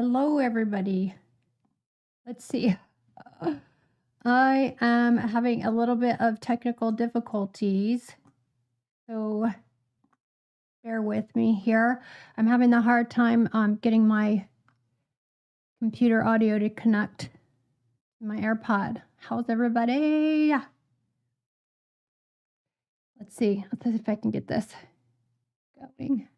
Hello, everybody. Let's see. I am having a little bit of technical difficulties, so bear with me here. I'm having a hard time getting my computer audio to connect to my AirPod. How's everybody? Let's see. Let's see if I can get this going.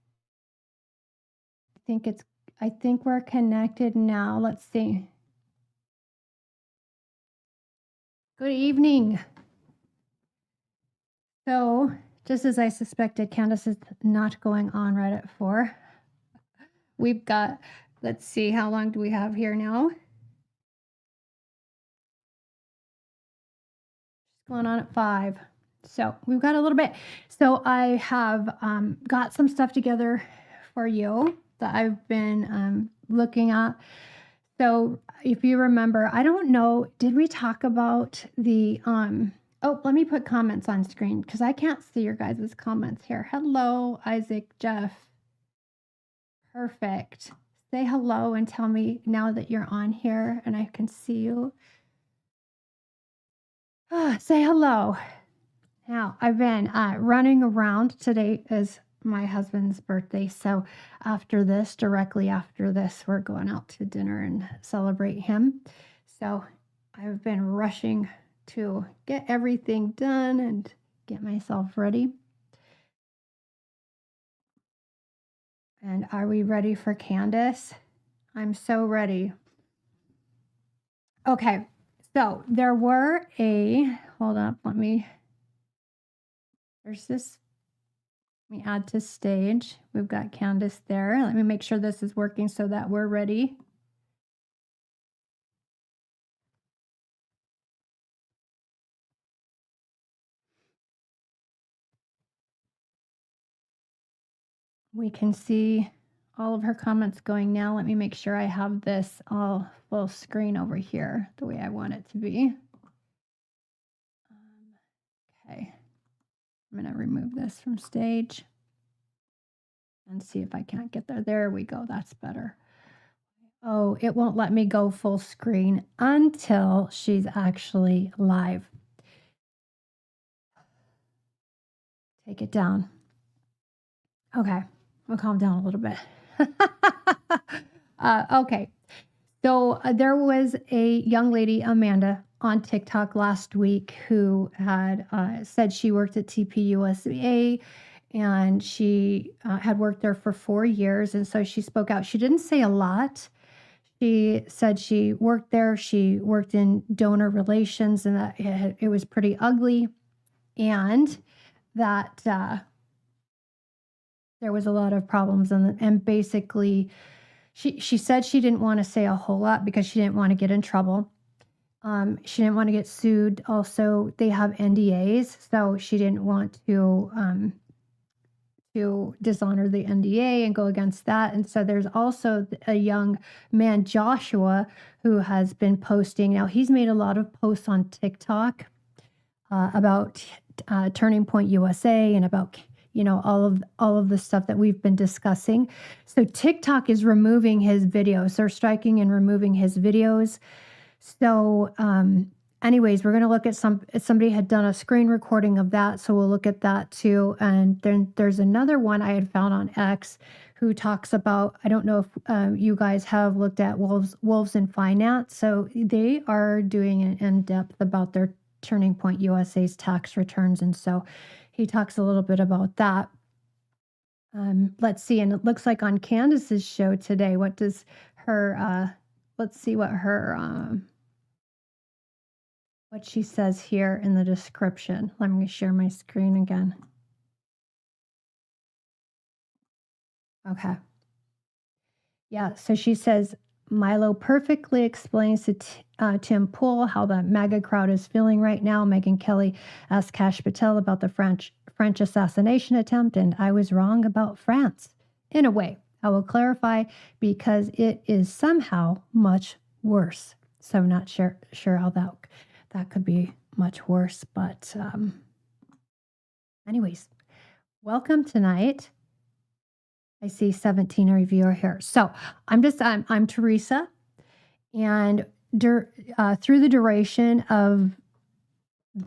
I think we're connected now. Let's see. Good evening. So, just as I suspected, Candace is not going on right at 4. We've got, let's see, how long do we have here now? She's going on at 5. So we've got a little bit. So I have got some stuff together for you that I've been looking at. So if you remember, I don't know, did we talk about the, oh, let me put comments on screen because I can't see your guys' comments here. Hello, Isaac, Jeff. Perfect. Say hello and tell me now that you're on here and I can see you. Say hello. Now, I've been running around. Today is my husband's birthday. So directly after this, we're going out to dinner and celebrate him. So I've been rushing to get everything done and get myself ready. And are we ready for Candace? I'm so ready. Okay, so there were hold up, there's this, let me add to stage. We've got Candace there. Let me make sure this is working so that we're ready. We can see all of her comments going now. Let me make sure I have this all full screen over here the way I want it to be. Okay, I'm going to remove this from stage and see if I can't get there. There we go. That's better. Oh, it won't let me go full screen until she's actually live. Take it down. Okay, we'll calm down a little bit. Okay, so there was a young lady, Amanda, on TikTok last week who had said she worked at TPUSA and she had worked there for 4 years. And so she spoke out. She didn't say a lot. She said she worked there. She worked in donor relations and that it was pretty ugly and that there was a lot of problems. And basically, she said she didn't want to say a whole lot because she didn't want to get in trouble. She didn't want to get sued. Also, they have NDAs, so she didn't want to dishonor the NDA and go against that. And so there's also a young man, Joshua, who has been posting. Now, he's made a lot of posts on TikTok about Turning Point USA and about all of the stuff that we've been discussing. So TikTok is removing his videos. They're striking and removing his videos. So anyways, we're going to look at somebody had done a screen recording of that. So we'll look at that too. And then there's another one I had found on X who talks about, I don't know if you guys have looked at Wolves in Finance. So they are doing an in-depth about their Turning Point USA's tax returns. And so he talks a little bit about that. Let's see. And it looks like on Candace's show today, what does her, let's see what her, what she says here in the description. Let me share my screen again. Okay. Yeah, so she says, Milo perfectly explains to Tim Pool how the MAGA crowd is feeling right now. Megyn Kelly asked Kash Patel about the French assassination attempt, and I was wrong about France. In a way, I will clarify because it is somehow much worse. So I'm not sure how that could be much worse. But anyways, welcome tonight. I see 17 reviewer here. So I'm Teresa, and through the duration of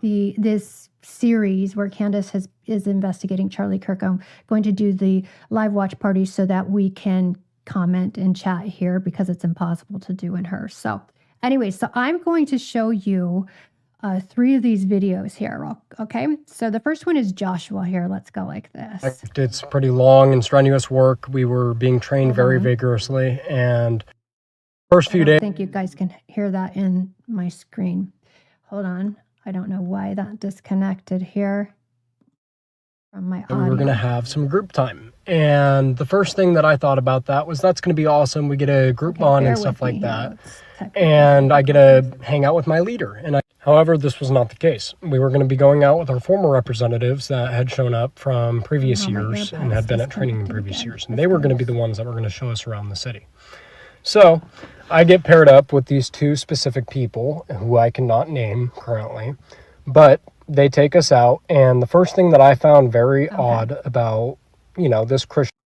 this series where Candace is investigating Charlie Kirk, I'm going to do the live watch parties so that we can comment and chat here because it's impossible to do in her. So anyway, so I'm going to show you 3 of these videos here. Okay, so the first one is Joshua here. Let's go like this. It's pretty long and strenuous work. We were being trained very vigorously, and first few days. I think you guys can hear that in my screen. Hold on. I don't know why that disconnected here from my audio. We were going to have some group time. And the first thing that I thought about that was that's going to be awesome. We get a group bond and stuff like that. And I get to hang out with my leader. However, this was not the case. We were going to be going out with our former representatives that had shown up from previous years and had been at training in previous years. And they were going to be the ones that were going to show us around the city. So I get paired up with these 2 specific people who I cannot name currently, but they take us out. And the first thing that I found very odd about, this Christian.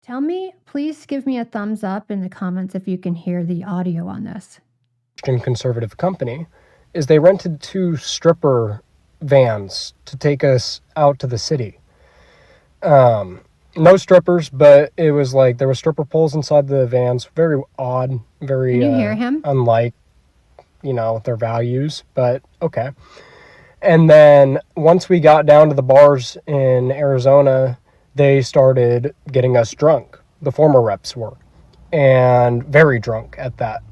Tell me, please give me a thumbs up in the comments if you can hear the audio on this. Christian conservative company is they rented 2 stripper vans to take us out to the city. No strippers, but it was like there were stripper poles inside the vans. Very odd, very Can you hear him? Unlike, their values, but okay. And then once we got down to the bars in Arizona, they started getting us drunk. The former reps were, and very drunk at that.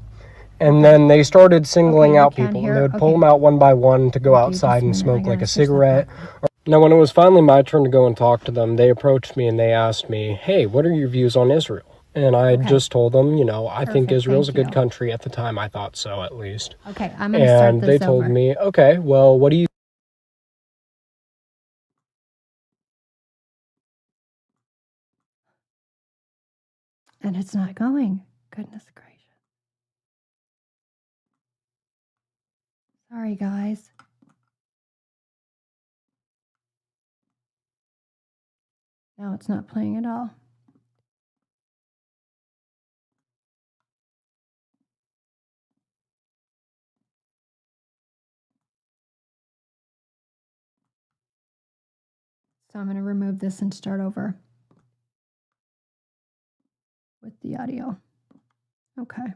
And then they started singling out people, and they would pull them out one by one to go outside and smoke like a cigarette. Now, when it was finally my turn to go and talk to them, they approached me and they asked me, hey, what are your views on Israel? And I just told them, I think Israel's a good country. At the time, I thought so, at least. Okay, I'm going to start this over. And they told me, okay, well, what do you... And it's not going. Goodness gracious. Sorry, guys. Now it's not playing at all. So I'm going to remove this and start over with the audio. Okay.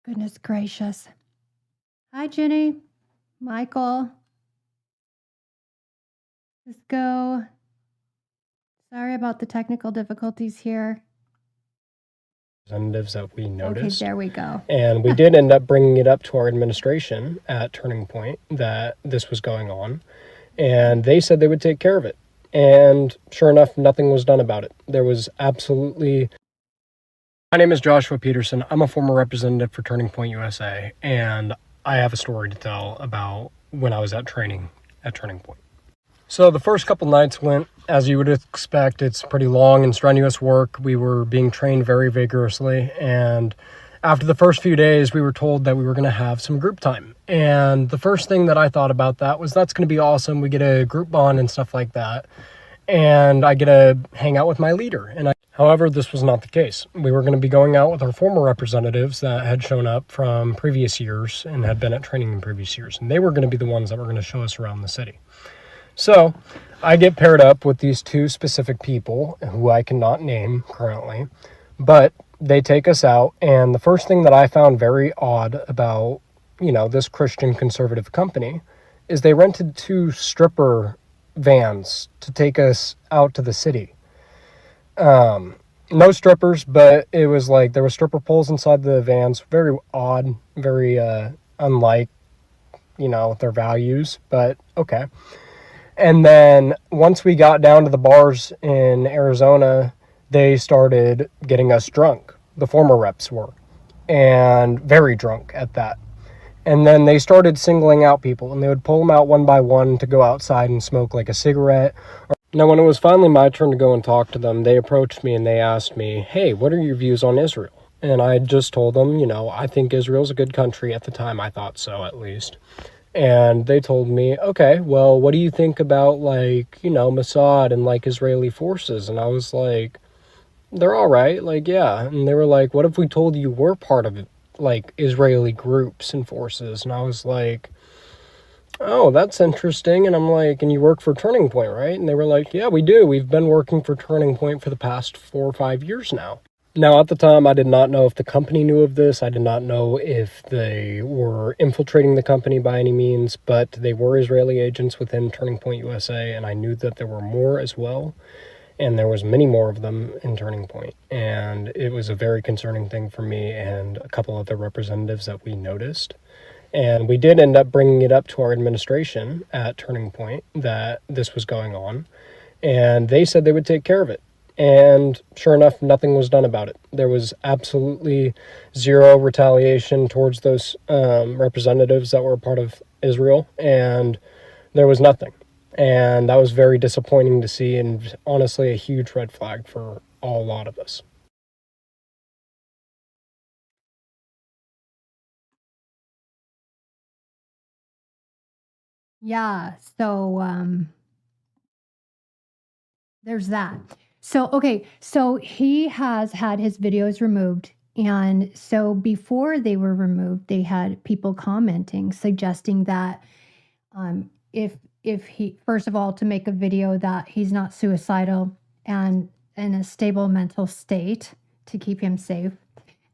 Goodness gracious. Hi, Jenny. Michael. Let's go. Sorry about the technical difficulties here. Representatives that we noticed. Okay, there we go. And we did end up bringing it up to our administration at Turning Point that this was going on. And they said they would take care of it. And sure enough, nothing was done about it. There was absolutely... My name is Joshua Peterson. I'm a former representative for Turning Point USA, and I have a story to tell about when I was at training at Turning Point. So the first couple nights went as you would expect. It's pretty long and strenuous work. We were being trained very vigorously, and after the first few days, we were told that we were going to have some group time. And the first thing that I thought about that was that's going to be awesome. We get a group bond and stuff like that. And I get to hang out with my leader. However, this was not the case. We were going to be going out with our former representatives that had shown up from previous years and had been at training in previous years. And they were going to be the ones that were going to show us around the city. So I get paired up with these 2 specific people who I cannot name currently, but they take us out. And the first thing that I found very odd about, this Christian conservative company is they rented 2 stripper vans to take us out to the city. No strippers, but it was like there were stripper poles inside the vans. Very odd, very unlike, their values, but okay. And then once we got down to the bars in Arizona, they started getting us drunk. The former reps were, and very drunk at that. And then they started singling out people, and they would pull them out one by one to go outside and smoke like a cigarette. Now, when it was finally my turn to go and talk to them, they approached me and they asked me, hey, what are your views on Israel? And I just told them, I think Israel's a good country. At the time, I thought so, at least. And they told me, okay, well, what do you think about, like, Mossad and, like, Israeli forces? And I was like, they're all right. Like, yeah. And they were like, what if we told you we're part of, like, Israeli groups and forces? And I was like, oh, that's interesting. And I'm like, and you work for Turning Point, right? And they were like, yeah, we do. We've been working for Turning Point for the past 4 or 5 years now. Now, at the time, I did not know if the company knew of this. I did not know if they were infiltrating the company by any means, but they were Israeli agents within Turning Point USA, and I knew that there were more as well, and there was many more of them in Turning Point. And it was a very concerning thing for me and a couple of the representatives that we noticed. And we did end up bringing it up to our administration at Turning Point that this was going on, and they said they would take care of it. And sure enough, nothing was done about it. There was absolutely zero retaliation towards those representatives that were a part of Israel, and there was nothing. And that was very disappointing to see, and honestly a huge red flag for a lot of us. Yeah, so there's that. So, okay, so he has had his videos removed. And so before they were removed, they had people commenting, suggesting that if he, first of all, to make a video that he's not suicidal and in a stable mental state to keep him safe.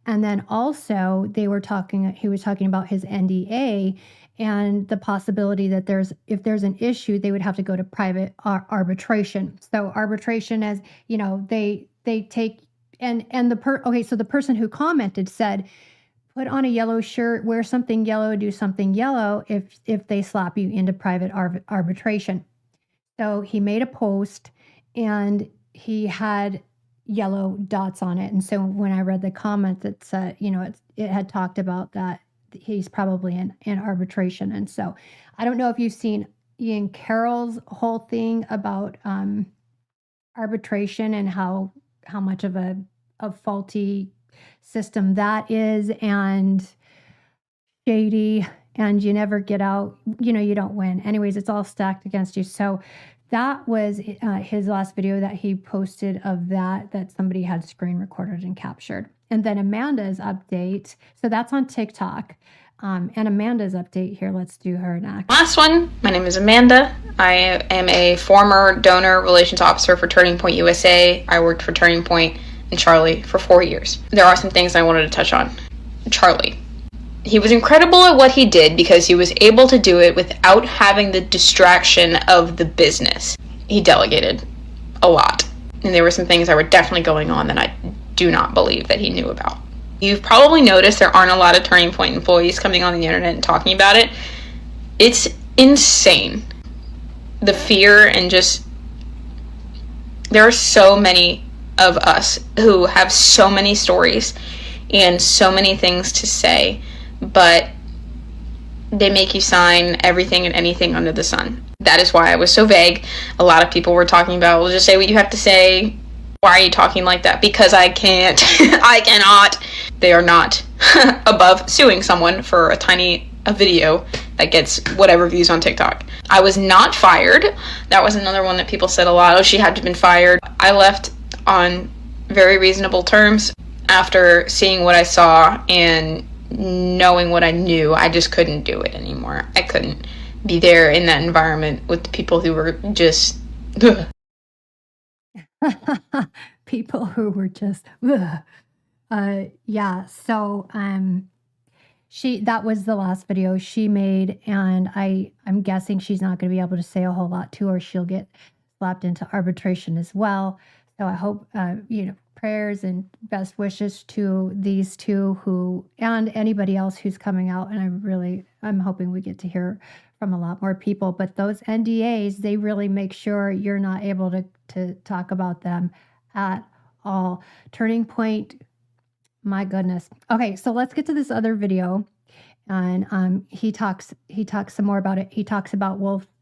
And then also he was talking about his NDA and the possibility that if there's an issue, they would have to go to private arbitration. So arbitration, as you know, they take so the person who commented said, put on a yellow shirt, wear something yellow, do something yellow if they slap you into private arbitration. So he made a post and he had yellow dots on it. And so when I read the comment, it said, it had talked about that he's probably in arbitration. And so I don't know if you've seen Ian Carroll's whole thing about arbitration and how much of a faulty system that is, and shady, and you never get out, you don't win. Anyways, it's all stacked against you. So that was his last video that he posted of that somebody had screen recorded and captured. And then Amanda's update. So that's on TikTok. And Amanda's update here, let's do her next. Last one, my name is Amanda. I am a former donor relations officer for Turning Point USA. I worked for Turning Point and Charlie for 4 years. There are some things I wanted to touch on. Charlie. He was incredible at what he did because he was able to do it without having the distraction of the business. He delegated a lot. And there were some things that were definitely going on that I do not believe that he knew about. You've probably noticed there aren't a lot of Turning Point employees coming on the internet and talking about it. It's insane. The fear and just... There are so many of us who have so many stories and so many things to say, but they make you sign everything and anything under the sun. That is why I was so vague. A lot of people were talking about, well, just say what you have to say. Why are you talking like that? Because I can't. I cannot. They are not above suing someone for a video that gets whatever views on TikTok. I was not fired. That was another one that people said a lot. Oh, she had to have been fired. I left on very reasonable terms after seeing what I saw and knowing what I knew. I just couldn't do it anymore. I couldn't be there in that environment with the people who were just people who were just yeah. So that was the last video she made, and I'm guessing she's not going to be able to say a whole lot to her. She'll get slapped into arbitration as well. So I hope prayers and best wishes to these two and anybody else who's coming out. And I'm hoping we get to hear from a lot more people. But those NDAs, they really make sure you're not able to talk about them at all. Turning Point, my goodness. Okay, so let's get to this other video. And he talks some more about it. He talks about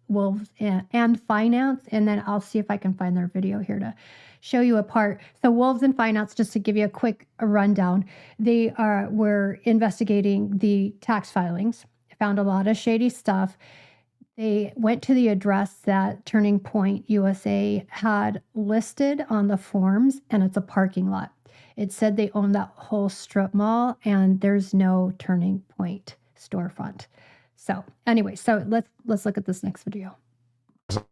Wolves and Finance, and then I'll see if I can find their video here to show you a part. So Wolves and Finance, just to give you a quick rundown, they were investigating the tax filings, found a lot of shady stuff. They went to the address that Turning Point USA had listed on the forms, and it's a parking lot. It said they own that whole strip mall, and there's no Turning Point storefront. So anyway, so let's look at this next video.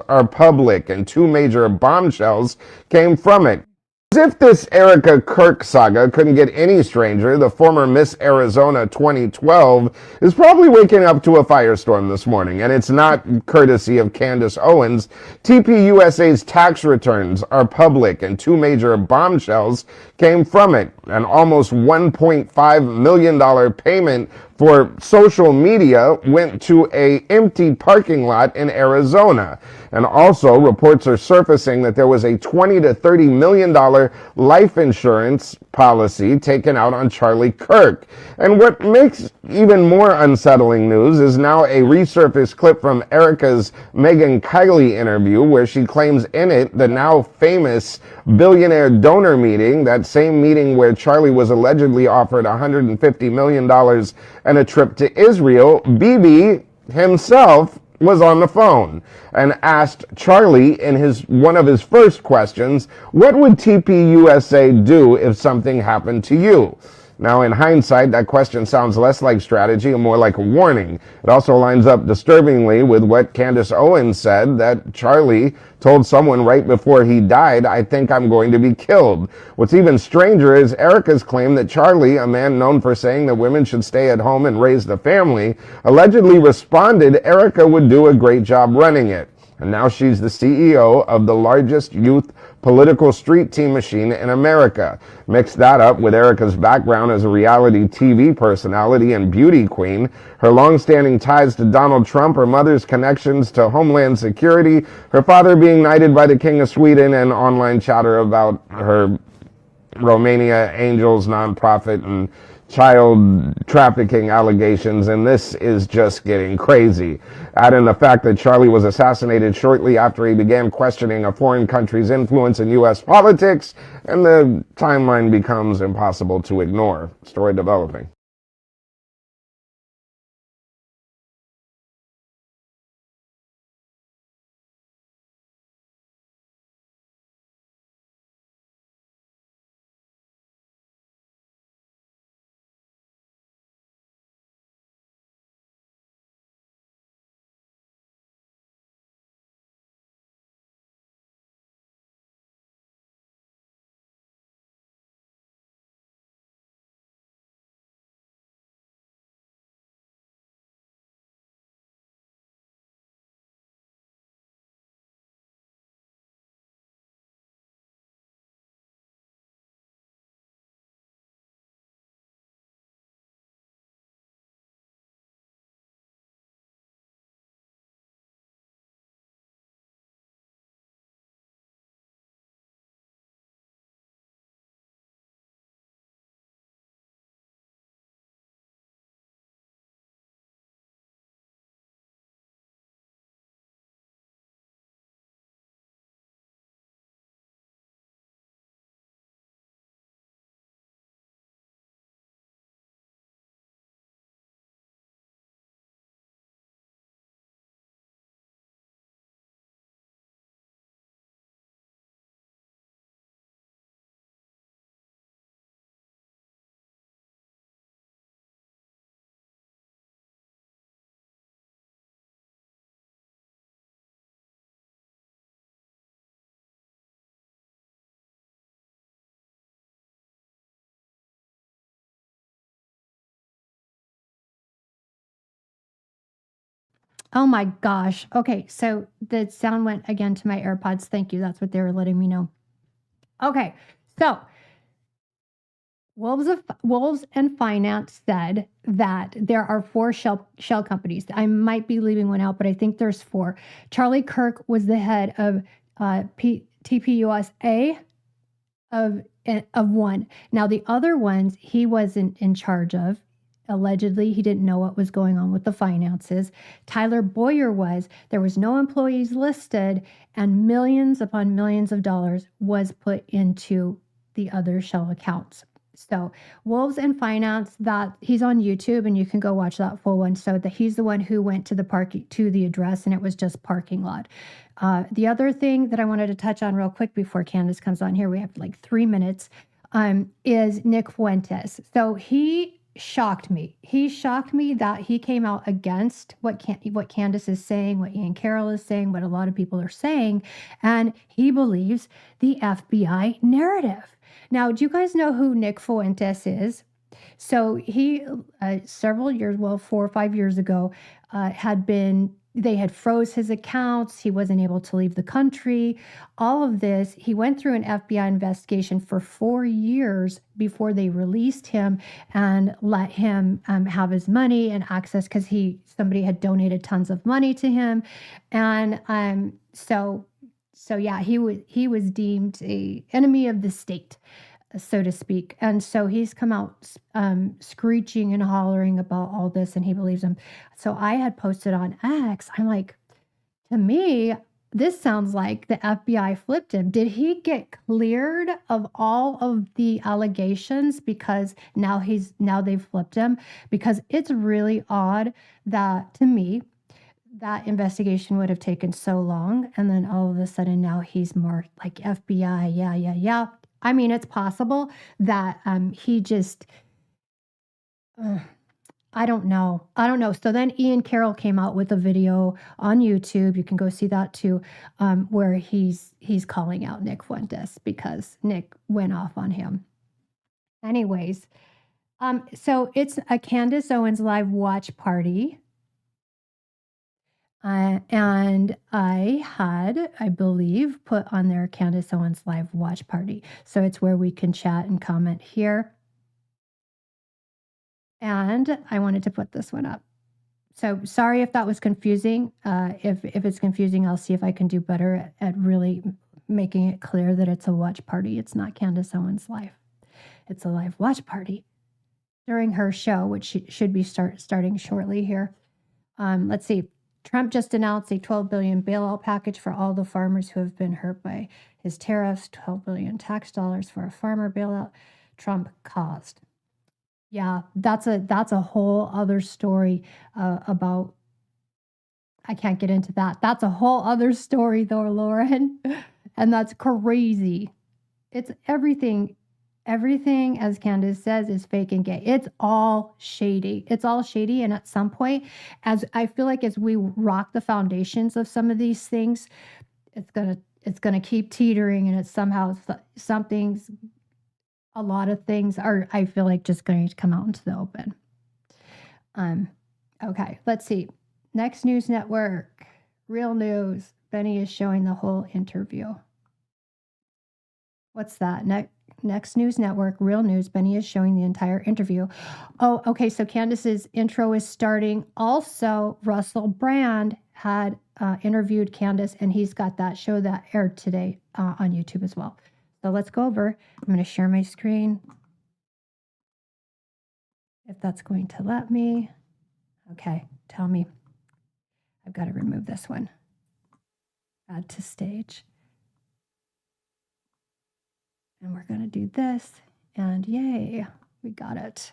Are public, and 2 major bombshells came from it. As if this Erica Kirk saga couldn't get any stranger, the former Miss Arizona 2012 is probably waking up to a firestorm this morning, and it's not courtesy of Candace Owens. TPUSA's tax returns are public, and 2 major bombshells came from it. An almost $1.5 million payment for social media went to an empty parking lot in Arizona. And also, reports are surfacing that there was a $20 to $30 million life insurance policy taken out on Charlie Kirk. And what makes even more unsettling news is now a resurfaced clip from Erica's Megyn Kelly interview, where she claims in it the now famous billionaire donor meeting, that same meeting where Charlie was allegedly offered $150 million and a trip to Israel. Bibi himself was on the phone and asked Charlie in one of his first questions, what would TPUSA do if something happened to you? Now, in hindsight, that question sounds less like strategy and more like a warning. It also lines up disturbingly with what Candace Owens said, that Charlie told someone right before he died, I think I'm going to be killed. What's even stranger is Erica's claim that Charlie, a man known for saying that women should stay at home and raise the family, allegedly responded Erica would do a great job running it. And now she's the CEO of the largest youth political street team machine in America. Mix that up with Erica's background as a reality TV personality and beauty queen, her long-standing ties to Donald Trump, her mother's connections to Homeland Security, her father being knighted by the King of Sweden, and online chatter about her Romania Angels nonprofit and child trafficking allegations, and this is just getting crazy. Add in the fact that Charlie was assassinated shortly after he began questioning a foreign country's influence in U.S. politics, and the timeline becomes impossible to ignore. Story developing. Oh my gosh. Okay, so the sound went again to my AirPods. Thank you. That's what they were letting me know. Okay, so Wolves and Finance said that there are 4 shell companies. I might be leaving one out, but I think there's 4. Charlie Kirk was the head of TPUSA of one. Now the other ones he wasn't in charge of. allegedly he didn't know what was going on with the finances. Tyler Boyer there was no employees listed, and millions upon millions of dollars was put into the other shell accounts. So Wolves and Finance, that he's on YouTube, and you can go watch that full one. So he's the one who went to the address, and it was just parking lot. The other thing that I wanted to touch on real quick before Candace comes on here, we have like 3 minutes, is Nick Fuentes. So he shocked me. He shocked me that he came out against what Candace is saying, what Ian Carroll is saying, what a lot of people are saying, and he believes the FBI narrative. Now, do you guys know who Nick Fuentes is? So he, several years, 4 or 5 years ago, they had froze his accounts. He wasn't able to leave the country. All of this, he went through an FBI investigation for 4 years before they released him and let him have his money and access, because somebody had donated tons of money to him. And so yeah, he was deemed a enemy of the state, so to speak. And so he's come out screeching and hollering about all this, and he believes him. So I had posted on X, I'm like, to me, this sounds like the FBI flipped him. Did he get cleared of all of the allegations because now they've flipped him? Because it's really odd that, to me, that investigation would have taken so long, and then all of a sudden now he's more like FBI. Yeah. I mean, it's possible that he just, I don't know. So then Ian Carroll came out with a video on YouTube. You can go see that too, where he's calling out Nick Fuentes because Nick went off on him. Anyways, so it's a Candace Owens live watch party. And I had, I believe, put on there Candace Owens live watch party. So it's where we can chat and comment here. And I wanted to put this one up. So sorry if that was confusing. If it's confusing, I'll see if I can do better at really making it clear that it's a watch party. It's not Candace Owens live. It's a live watch party during her show, which should be starting shortly here. Let's see. Trump just announced a $12 billion bailout package for all the farmers who have been hurt by his tariffs. $12 billion tax dollars for a farmer bailout Trump caused. Yeah, that's a whole other story about. I can't get into that. That's a whole other story, though, Lauren, and that's crazy. It's everything. Everything, as Candace says, is fake and gay. It's all shady. It's all shady. And at some point, as I feel like as we rock the foundations of some of these things, it's gonna keep teetering, and it's somehow a lot of things are, I feel like, just going to come out into the open. Okay, let's see. Next News Network, Real News. Benny is showing the whole interview. What's that? Next News Network, Real News. Benny is showing the entire interview. Oh, okay. So Candace's intro is starting. Also, Russell Brand had interviewed Candace, and he's got that show that aired today on YouTube as well. So let's go over. I'm going to share my screen, if that's going to let me. Okay, tell me. I've got to remove this one. Add to stage. And we're going to do this, and yay, we got it.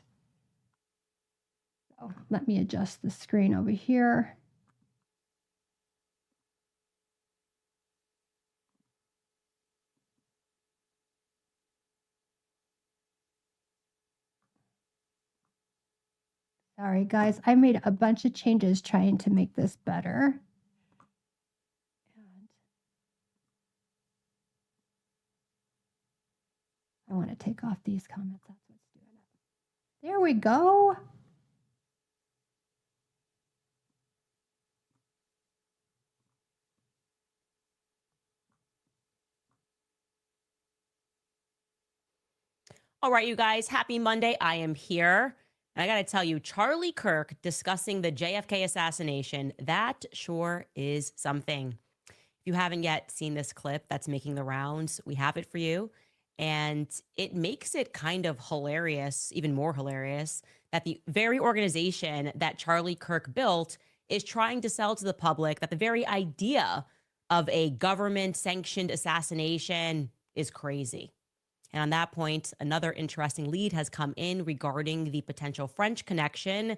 So let me adjust the screen over here. Sorry, guys, I made a bunch of changes trying to make this better. I want to take off these comments. That's what's doing it. There we go. All right, you guys, happy Monday. I am here. And I got to tell you, Charlie Kirk discussing the JFK assassination, that sure is something. If you haven't yet seen this clip that's making the rounds, we have it for you. And it makes it kind of hilarious, even more hilarious, that the very organization that Charlie Kirk built is trying to sell to the public that the very idea of a government sanctioned assassination is crazy. And on that point, another interesting lead has come in regarding the potential French connection,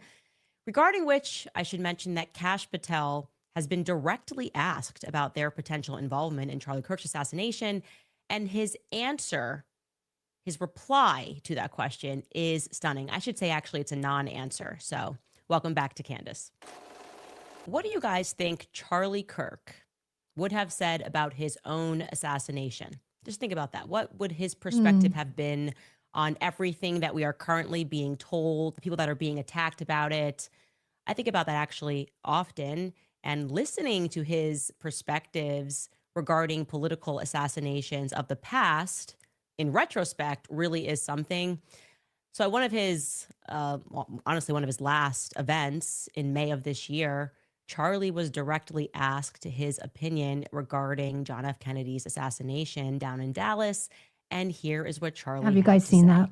regarding which I should mention that Kash Patel has been directly asked about their potential involvement in Charlie Kirk's assassination. And his answer, his reply to that question is stunning. I should say, actually, it's a non-answer. So welcome back to Candace. What do you guys think Charlie Kirk would have said about his own assassination? Just think about that. What would his perspective have been on everything that we are currently being told, the people that are being attacked about it? I think about that actually often, and listening to his perspectives regarding political assassinations of the past in retrospect really is something. So one of his, honestly, one of his last events in May of this year, Charlie was directly asked his opinion regarding John F. Kennedy's assassination down in Dallas. And here is what Charlie Have you had guys to seen say. that?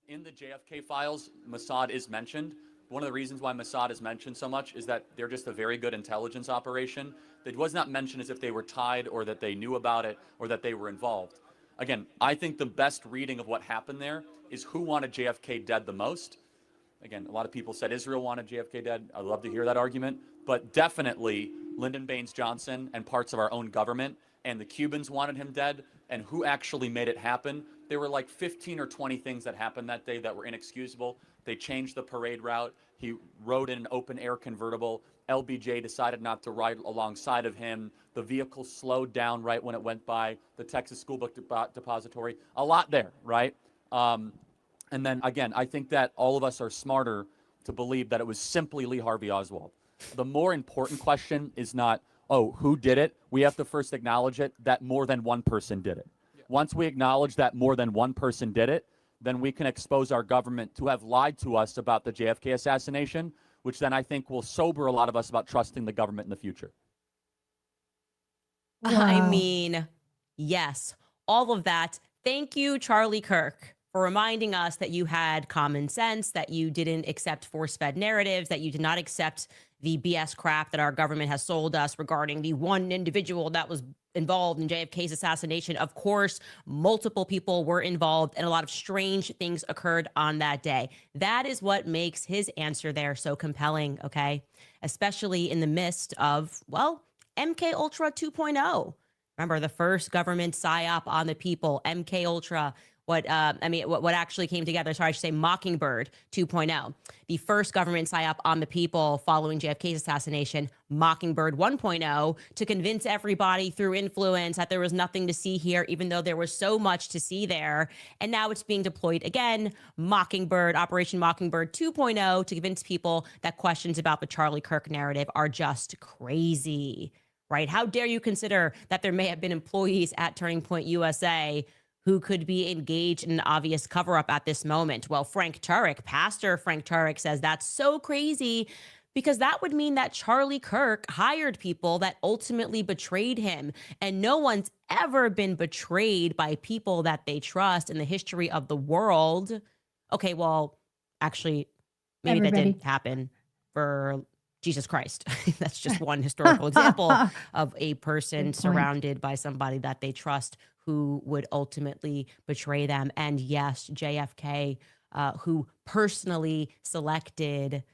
In the JFK files, Mossad is mentioned. One of the reasons why Mossad is mentioned so much is that they're just a very good intelligence operation. It was not mentioned as if they were tied or that they knew about it or that they were involved. Again, I think the best reading of what happened there is who wanted JFK dead the most. Again, a lot of people said Israel wanted JFK dead. I'd love to hear that argument. But definitely Lyndon Baines Johnson and parts of our own government and the Cubans wanted him dead. And who actually made it happen? There were like 15 or 20 things that happened that day that were inexcusable. They changed the parade route. He rode in an open air convertible. LBJ decided not to ride alongside of him. The vehicle slowed down right when it went by the Texas School Book Depository. A lot there, right? And then again, I think that all of us are smarter to believe that it was simply Lee Harvey Oswald. The more important question is not, oh, who did it? We have to first acknowledge it that more than one person did it. Once we acknowledge that more than one person did it, then we can expose our government to have lied to us about the JFK assassination, which then I think will sober a lot of us about trusting the government in the future. I Wow. mean, yes, all of that. Thank you, Charlie Kirk, for reminding us that you had common sense, that you didn't accept force-fed narratives, that you did not accept the BS crap that our government has sold us regarding the one individual that was involved in JFK's assassination. Of course, multiple people were involved and a lot of strange things occurred on that day. That is what makes his answer there so compelling, okay? Especially in the midst of, well, MK Ultra 2.0. Remember the first government psyop on the people, MK Ultra. What actually came together, sorry, I should say Mockingbird 2.0. The first government psyop on the people following JFK's assassination, Mockingbird 1.0, to convince everybody through influence that there was nothing to see here, even though there was so much to see there. And now it's being deployed again, Mockingbird, Operation Mockingbird 2.0, to convince people that questions about the Charlie Kirk narrative are just crazy, right? How dare you consider that there may have been employees at Turning Point USA who could be engaged in an obvious cover-up at this moment? Well, Pastor Frank Turek says that's so crazy because that would mean that Charlie Kirk hired people that ultimately betrayed him. And no one's ever been betrayed by people that they trust in the history of the world. Okay, well, actually, maybe that didn't happen for Jesus Christ. That's just one historical example of a person surrounded by somebody that they trust who would ultimately betray them. And yes, JFK, who personally selected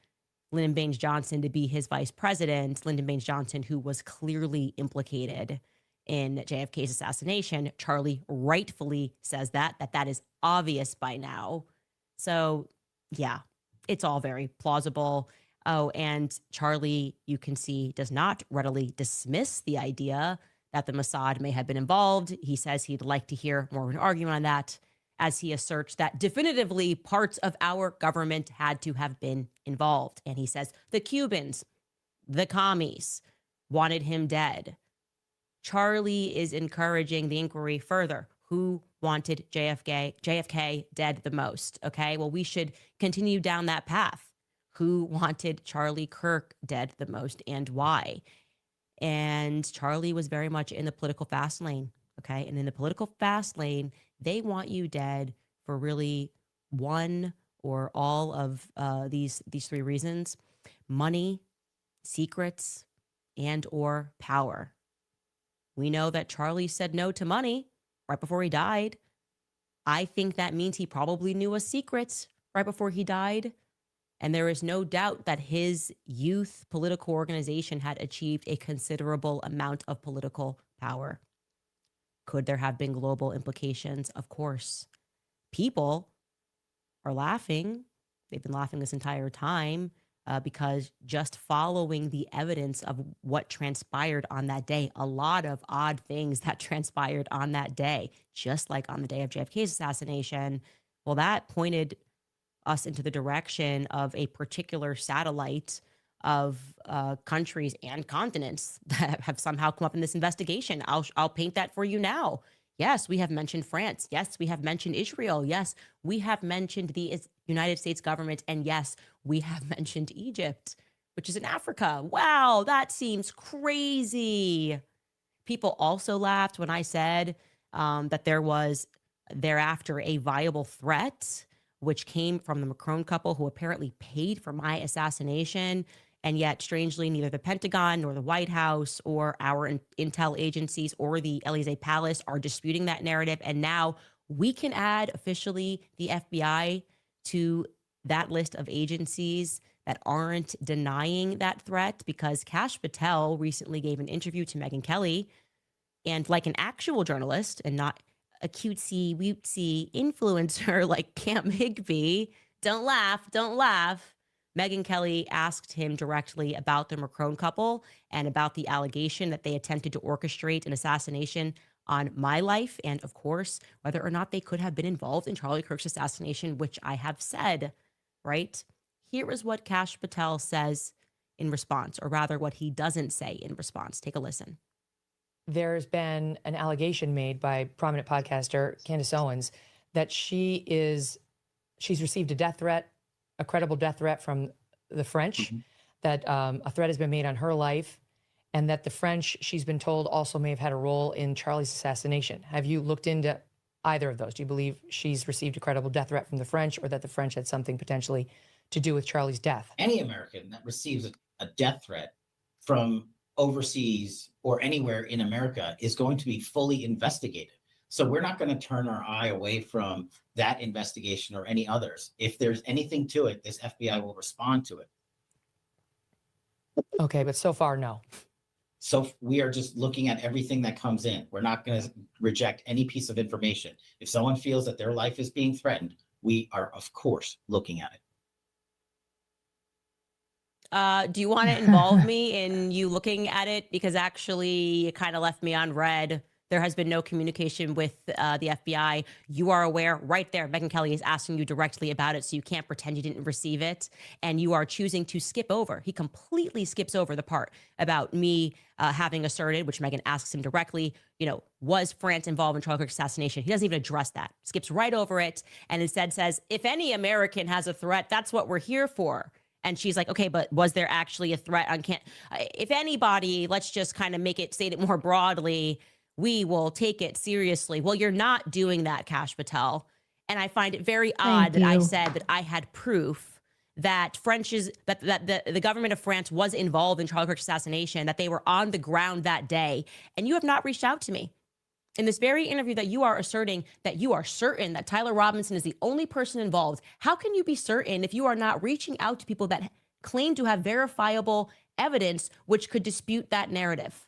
Lyndon Baines Johnson to be his vice president, Lyndon Baines Johnson, who was clearly implicated in JFK's assassination. Charlie rightfully says that is obvious by now. So yeah, it's all very plausible. Oh, and Charlie, you can see, does not readily dismiss the idea that the Mossad may have been involved. He says he'd like to hear more of an argument on that, as he asserts that definitively parts of our government had to have been involved. And he says the Cubans, the commies, wanted him dead. Charlie is encouraging the inquiry further. Who wanted JFK dead the most? Okay, well, we should continue down that path. Who wanted Charlie Kirk dead the most and why? And Charlie was very much in the political fast lane. Okay. And in the political fast lane, they want you dead for really one or all of these three reasons: money, secrets, and or power. We know that Charlie said no to money right before he died. I think that means he probably knew a secret right before he died. And there is no doubt that his youth political organization had achieved a considerable amount of political power. Could there have been global implications? Of course. People are laughing. They've been laughing this entire time because just following the evidence of what transpired on that day, a lot of odd things that transpired on that day, just like on the day of JFK's assassination, well, that pointed us into the direction of a particular satellite of countries and continents that have somehow come up in this investigation. I'll paint that for you now. Yes, we have mentioned France. Yes, we have mentioned Israel. Yes, we have mentioned the United States government. And yes, we have mentioned Egypt, which is in Africa. Wow, that seems crazy. People also laughed when I said that there was thereafter a viable threat, which came from the Macron couple who apparently paid for my assassination. And yet, strangely, neither the Pentagon nor the White House or our intel agencies or the Élysée Palace are disputing that narrative. And now we can add officially the FBI to that list of agencies that aren't denying that threat, because Kash Patel recently gave an interview to Megyn Kelly, and like an actual journalist and not a cutesy, wootsy influencer like Camp Higby, don't laugh. Megyn Kelly asked him directly about the Macron couple and about the allegation that they attempted to orchestrate an assassination on my life, and of course, whether or not they could have been involved in Charlie Kirk's assassination, which I have said, right? Here is what Kash Patel says in response, or rather what he doesn't say in response. Take a listen. There's been an allegation made by prominent podcaster Candace Owens that she's received a death threat, a credible death threat from the French, that a threat has been made on her life, and that the French, she's been told, also may have had a role in Charlie's assassination. Have you looked into either of those? Do you believe she's received a credible death threat from the French, or that the French had something potentially to do with Charlie's death? Any American that receives a death threat from overseas or anywhere in America is going to be fully investigated. So we're not going to turn our eye away from that investigation or any others. If there's anything to it, this FBI will respond to it. Okay, but so far, no. So we are just looking at everything that comes in. We're not going to reject any piece of information. If someone feels that their life is being threatened, we are, of course, looking at it. Do you want to involve me in you looking at it? Because actually, it kind of left me on red. There has been no communication with the FBI. You are aware right there. Megyn Kelly is asking you directly about it, so you can't pretend you didn't receive it. And you are choosing to skip over. He completely skips over the part about me having asserted, which Megyn asks him directly, was France involved in Charlie Kirk's assassination? He doesn't even address that. Skips right over it and instead says, if any American has a threat, that's what we're here for. And she's like, okay, but was there actually a threat on if anybody, let's just kind of state it more broadly, we will take it seriously. Well, you're not doing that, Kash Patel. And I find it very odd that I said that I had proof that the government of France was involved in Charlie Kirk's assassination, that they were on the ground that day. And you have not reached out to me. In this very interview that you are asserting that you are certain that Tyler Robinson is the only person involved, how can you be certain if you are not reaching out to people that claim to have verifiable evidence which could dispute that narrative?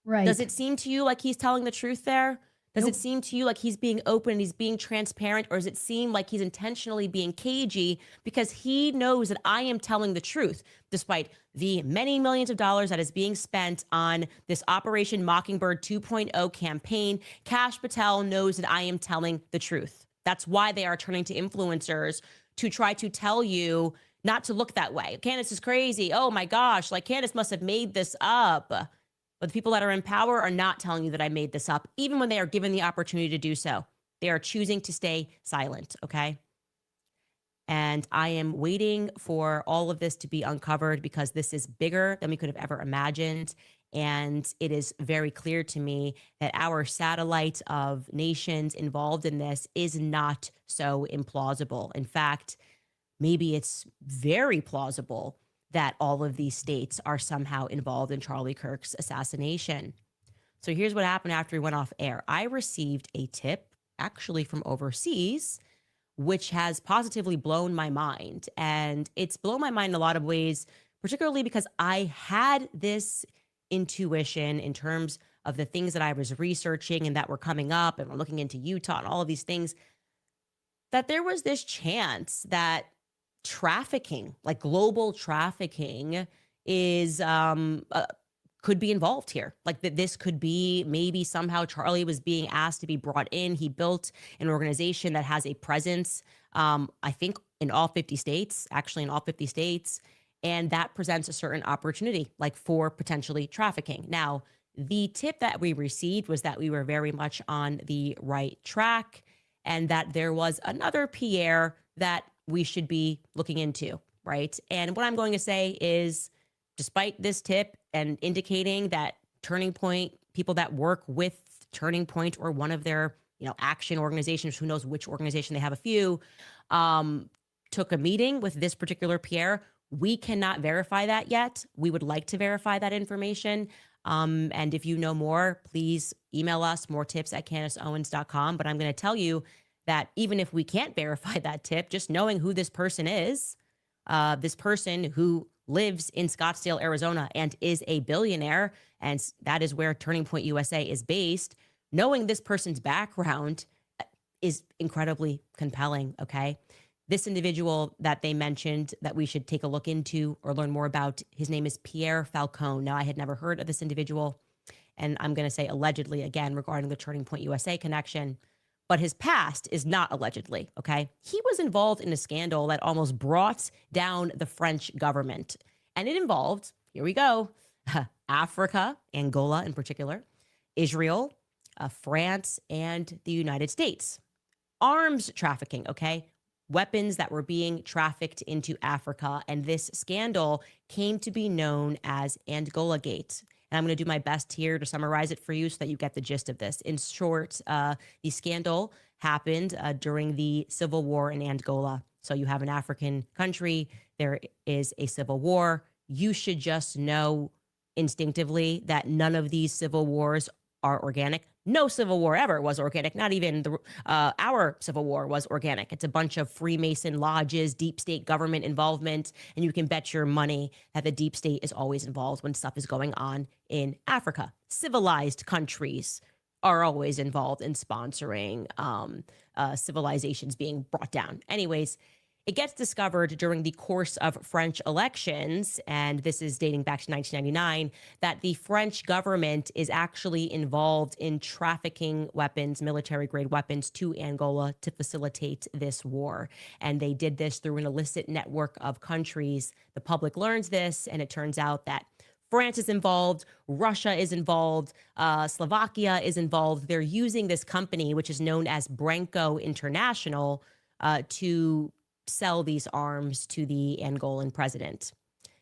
Right. Does it seem to you like he's telling the truth there? Does it seem to you like he's being open and he's being transparent, or does it seem like he's intentionally being cagey because he knows that I am telling the truth, despite the many millions of dollars that is being spent on this Operation Mockingbird 2.0 campaign? Kash Patel knows that I am telling the truth. That's why they are turning to influencers to try to tell you not to look that way. Candace is crazy. Oh my gosh, like Candace must have made this up. But the people that are in power are not telling you that I made this up, even when they are given the opportunity to do so. They are choosing to stay silent, okay? And I am waiting for all of this to be uncovered because this is bigger than we could have ever imagined. And it is very clear to me that our satellite of nations involved in this is not so implausible. In fact, maybe it's very plausible that all of these states are somehow involved in Charlie Kirk's assassination. So here's what happened after we went off air. I received a tip actually from overseas, which has positively blown my mind. And it's blown my mind in a lot of ways, particularly because I had this intuition in terms of the things that I was researching and that were coming up, and we're looking into Utah and all of these things, that there was this chance that trafficking, like global trafficking, is could be involved here. Like that this could be maybe somehow Charlie was being asked to be brought in. He built an organization that has a presence, I think in all 50 states, actually in all 50 states. And that presents a certain opportunity, like for potentially trafficking. Now, the tip that we received was that we were very much on the right track and that there was another Pierre that we should be looking into, right? And what I'm going to say is, despite this tip and indicating that Turning Point, people that work with Turning Point or one of their, action organizations, who knows which organization, they have a few, took a meeting with this particular Pierre. We cannot verify that yet. We would like to verify that information. And if you know more, please email us, moretips@CandaceOwens.com. But I'm going to tell you that even if we can't verify that tip, just knowing who this person is, this person who lives in Scottsdale, Arizona, and is a billionaire, and that is where Turning Point USA is based, knowing this person's background is incredibly compelling, okay? This individual that they mentioned that we should take a look into or learn more about, his name is Pierre Falcone. Now, I had never heard of this individual, and I'm going to say allegedly again regarding the Turning Point USA connection, but his past is not allegedly, okay? He was involved in a scandal that almost brought down the French government, and it involved, here we go, Africa, Angola in particular, Israel, France, and the United States. Arms trafficking, okay? Weapons that were being trafficked into Africa. And this scandal came to be known as Angola Gate. And I'm going to do my best here to summarize it for you so that you get the gist of this. In short, the scandal happened during the civil war in Angola. So you have an African country, there is a civil war. You should just know instinctively that none of these civil wars are organic. No civil war ever was organic. Not even our civil war was organic. It's a bunch of Freemason lodges, deep state government involvement, and you can bet your money that the deep state is always involved when stuff is going on in Africa. Civilized countries are always involved in sponsoring civilizations being brought down. Anyways, it gets discovered during the course of French elections, and this is dating back to 1999, that the French government is actually involved in trafficking weapons, military-grade weapons, to Angola to facilitate this war. And they did this through an illicit network of countries. The public learns this, and it turns out that France is involved, Russia is involved, Slovakia is involved. They're using this company, which is known as Branco International, to sell these arms to the Angolan president.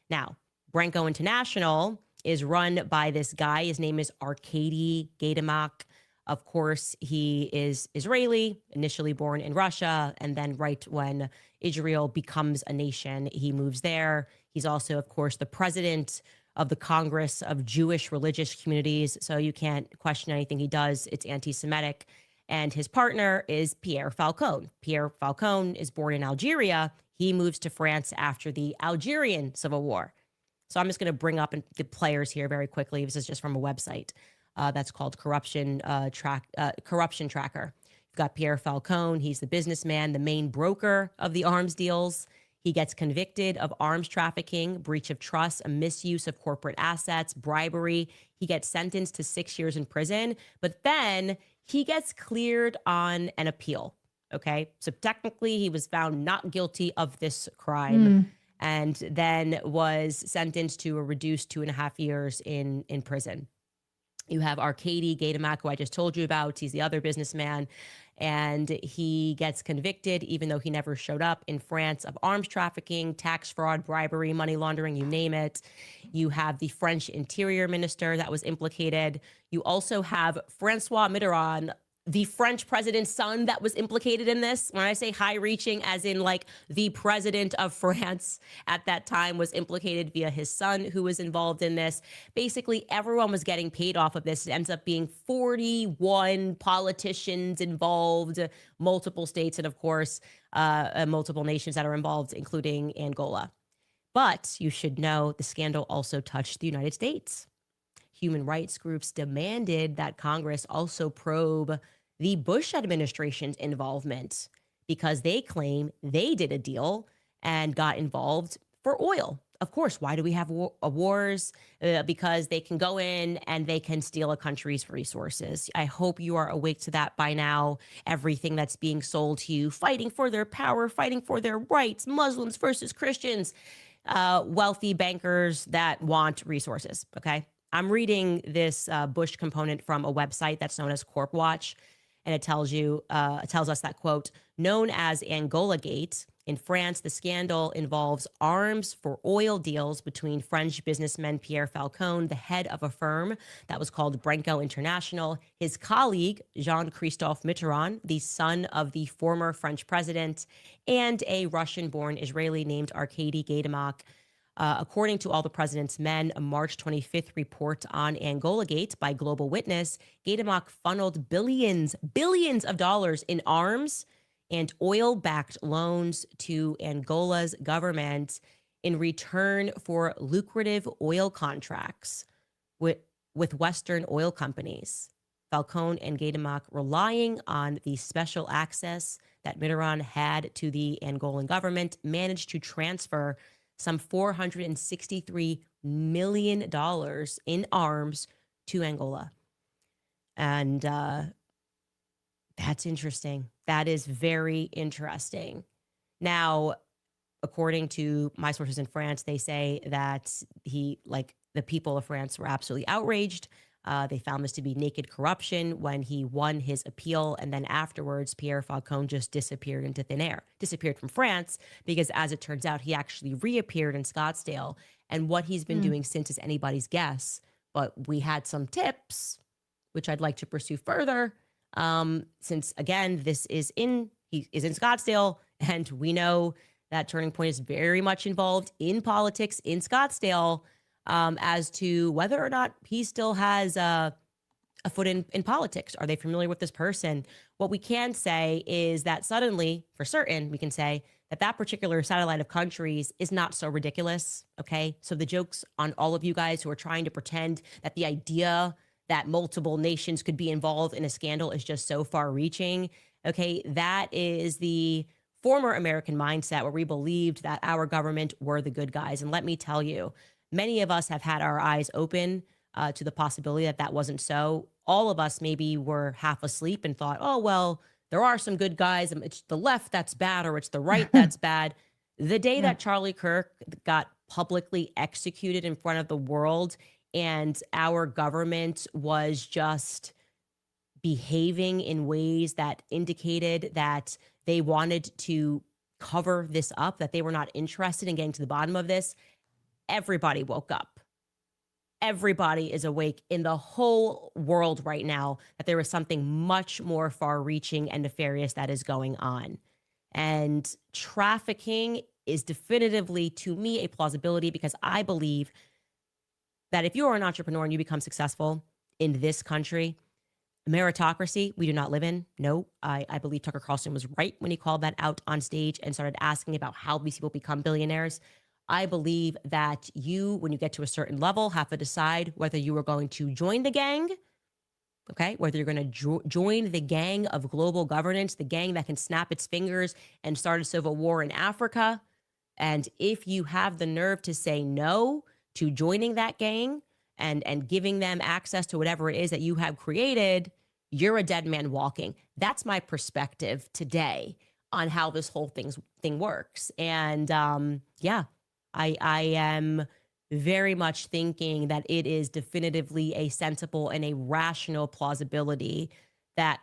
Now, Branco International is run by this guy. His name is Arkady Gaidamak. Of course, he is Israeli, initially born in Russia, and then right when Israel becomes a nation, he moves there. He's also, of course, the president of the Congress of Jewish Religious Communities, so you can't question anything he does. It's anti-Semitic. And his partner is Pierre Falcone. Pierre Falcone is born in Algeria. He moves to France after the Algerian Civil War. So I'm just going to bring up the players here very quickly. This is just from a website that's called Corruption Tracker. You've got Pierre Falcone. He's the businessman, the main broker of the arms deals. He gets convicted of arms trafficking, breach of trust, a misuse of corporate assets, bribery. He gets sentenced to 6 years in prison, but then he gets cleared on an appeal, okay? So technically, he was found not guilty of this crime and then was sentenced to a reduced 2.5 years in prison. You have Arkady Gaydamak, who I just told you about. He's the other businessman. And he gets convicted, even though he never showed up, in France of arms trafficking, tax fraud, bribery, money laundering, you name it. You have the French interior minister that was implicated. You also have Francois Mitterrand, the French president's son, that was implicated in this. When I say high reaching, as in like the president of France at that time was implicated via his son, who was involved in this. Basically, everyone was getting paid off of this. It ends up being 41 politicians involved, multiple states, and of course, multiple nations that are involved, including Angola. But you should know the scandal also touched the United States. Human rights groups demanded that Congress also probe the Bush administration's involvement because they claim they did a deal and got involved for oil. Of course, why do we have wars? Because they can go in and they can steal a country's resources. I hope you are awake to that by now. Everything that's being sold to you, fighting for their power, fighting for their rights, Muslims versus Christians, wealthy bankers that want resources, okay? I'm reading this Bush component from a website that's known as Corp Watch, and it tells us that, quote, known as Angola Gate, in France, the scandal involves arms for oil deals between French businessman Pierre Falcon, the head of a firm that was called Branco International, his colleague, Jean-Christophe Mitterrand, the son of the former French president, and a Russian-born Israeli named Arkady Gaydamak. According to All the President's Men, a March 25th report on Angola Gate by Global Witness, Gaydamak funneled billions of dollars in arms and oil-backed loans to Angola's government in return for lucrative oil contracts with Western oil companies. Falcon and Gaydamak, relying on the special access that Mitterrand had to the Angolan government, managed to transfer some $463 million in arms to Angola. And that's interesting. That is very interesting. Now, according to my sources in France, they say that the people of France were absolutely outraged. They found this to be naked corruption when he won his appeal. And then afterwards, Pierre Falcon just disappeared into thin air, disappeared from France, because as it turns out, he actually reappeared in Scottsdale. And what he's been doing since is anybody's guess. But we had some tips, which I'd like to pursue further. Since again, he is in Scottsdale, and we know that Turning Point is very much involved in politics in Scottsdale, as to whether or not he still has a foot in politics. Are they familiar with this person? What we can say is that suddenly, for certain, we can say that that particular satellite of countries is not so ridiculous, okay? So the joke's on all of you guys who are trying to pretend that the idea that multiple nations could be involved in a scandal is just so far-reaching, okay? That is the former American mindset where we believed that our government were the good guys. And let me tell you, many of us have had our eyes open to the possibility that that wasn't so. All of us maybe were half asleep and thought, oh, well, there are some good guys. It's the left that's bad, or it's the right that's bad. The day that Charlie Kirk got publicly executed in front of the world and our government was just behaving in ways that indicated that they wanted to cover this up, that they were not interested in getting to the bottom of this, everybody woke up. Everybody is awake in the whole world right now that there is something much more far-reaching and nefarious that is going on. And trafficking is definitively, to me, a plausibility, because I believe that if you are an entrepreneur and you become successful in this country, meritocracy, we do not live in. No, I believe Tucker Carlson was right when he called that out on stage and started asking about how these people become billionaires. I believe that you, when you get to a certain level, have to decide whether you are going to join the gang, okay? Whether you're going to join the gang of global governance, the gang that can snap its fingers and start a civil war in Africa. And if you have the nerve to say no to joining that gang and giving them access to whatever it is that you have created, you're a dead man walking. That's my perspective today on how this whole thing works. And yeah, I am very much thinking that it is definitively a sensible and a rational plausibility that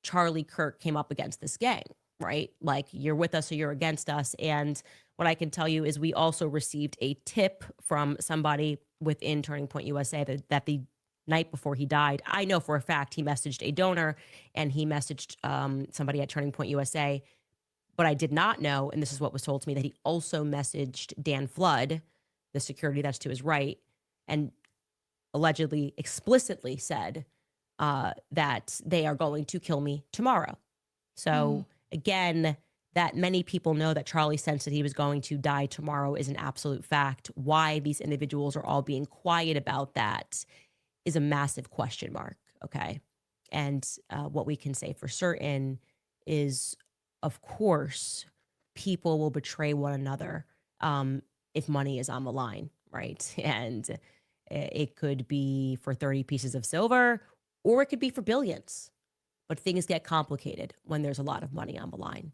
Charlie Kirk came up against this gang, right? Like, you're with us or you're against us. And what I can tell you is we also received a tip from somebody within Turning Point USA that the night before he died, I know for a fact he messaged a donor and he messaged somebody at Turning Point USA. But I did not know, and this is what was told to me, that he also messaged Dan Flood, the security that's to his right, and allegedly explicitly said that they are going to kill me tomorrow. So again, that many people know that Charlie sensed that he was going to die tomorrow is an absolute fact. Why these individuals are all being quiet about that is a massive question mark, okay? And what we can say for certain is, of course, people will betray one another if money is on the line, right? And it could be for 30 pieces of silver, or it could be for billions. But things get complicated when there's a lot of money on the line.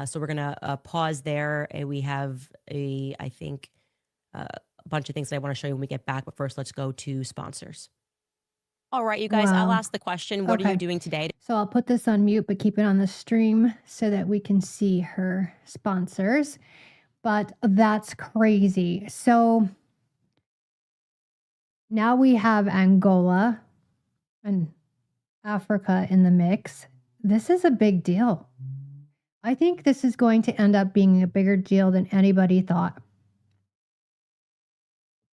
So we're going to pause there. And we have a bunch of things that I want to show you when we get back. But first, let's go to sponsors. All right, you guys, I'll Wow. ask the question. What are you Okay. doing today? So I'll put this on mute, but keep it on the stream so that we can see her sponsors. But that's crazy. So now we have Angola and Africa in the mix. This is a big deal. I think this is going to end up being a bigger deal than anybody thought.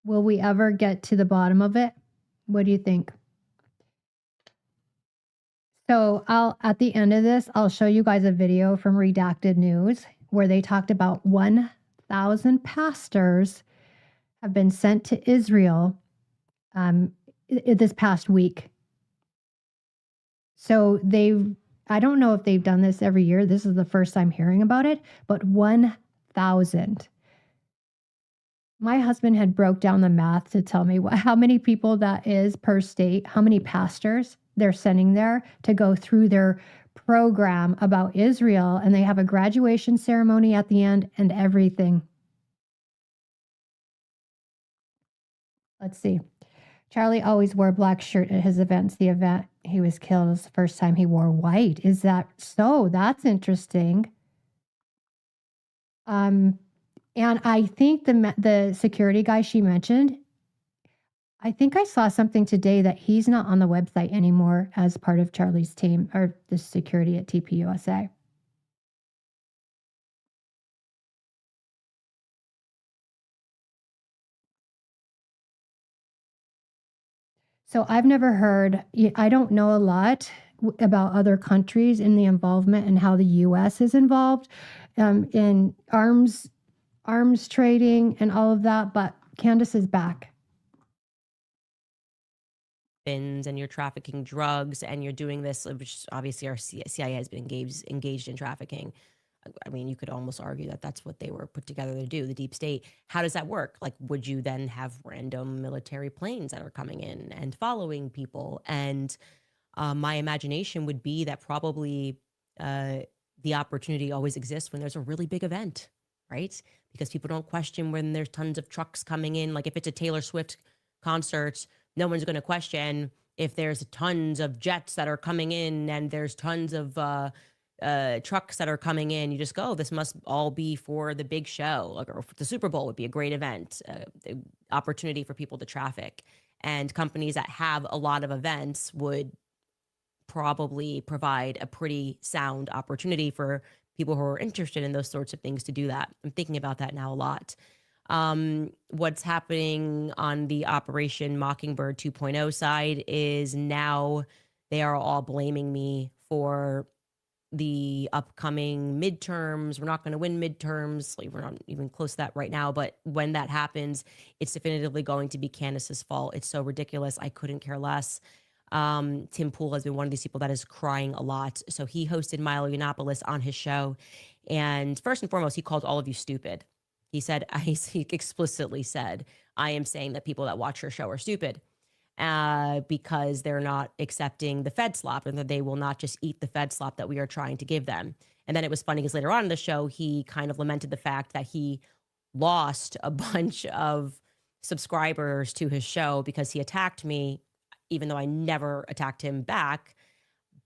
Will we ever get to the bottom of it? What do you think? So at the end of this, I'll show you guys a video from Redacted News where they talked about 1,000 pastors have been sent to Israel this past week. So I don't know if they've done this every year. This is the first time hearing about it, but 1,000. My husband had broke down the math to tell me how many people that is per state, how many pastors they're sending there to go through their program about Israel. And they have a graduation ceremony at the end and everything. Let's see. Charlie always wore a black shirt at his events. The event he was killed was the first time he wore white. Is that so? That's interesting. And I think the security guy she mentioned, I think I saw something today that he's not on the website anymore as part of Charlie's team or the security at TPUSA. So I've never heard, I don't know a lot about other countries in the involvement and how the U.S. is involved in arms trading and all of that, but Candace is back. And you're trafficking drugs and you're doing this, which obviously our CIA has been engaged in trafficking. I mean, you could almost argue that that's what they were put together to do, the deep state. How does that work? Like, would you then have random military planes that are coming in and following people? And my imagination would be that probably the opportunity always exists when there's a really big event, right? Because people don't question when there's tons of trucks coming in. Like if it's a Taylor Swift concert, no one's going to question if there's tons of jets that are coming in and there's tons of trucks that are coming in. You just go, this must all be for the big show. Like, or the Super Bowl would be a great event, opportunity for people to traffic. And companies that have a lot of events would probably provide a pretty sound opportunity for people who are interested in those sorts of things to do that. I'm thinking about that now a lot. What's happening on the Operation Mockingbird 2.0 side is now they are all blaming me for the upcoming midterms. We're not going to win midterms. Like, we're not even close to that right now. But when that happens, it's definitively going to be Candace's fault. It's so ridiculous. I couldn't care less. Tim Pool has been one of these people that is crying a lot. So he hosted Milo Yiannopoulos on his show. And first and foremost, he called all of you stupid. He said, he explicitly said, I am saying that people that watch your show are stupid because they're not accepting the Fed slop and that they will not just eat the Fed slop that we are trying to give them. And then it was funny because later on in the show, he kind of lamented the fact that he lost a bunch of subscribers to his show because he attacked me, even though I never attacked him back.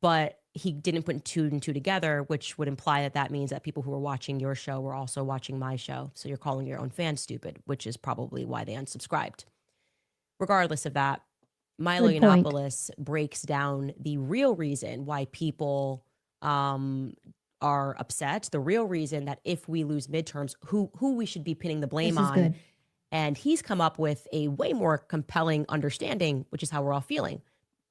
But he didn't put two and two together, which would imply that that means that people who were watching your show were also watching my show. So you're calling your own fans stupid, which is probably why they unsubscribed. Regardless of that, Milo Good point. Yiannopoulos breaks down the real reason why people are upset, the real reason that if we lose midterms, who we should be pinning the blame This is on. good. And he's come up with a way more compelling understanding, which is how we're all feeling.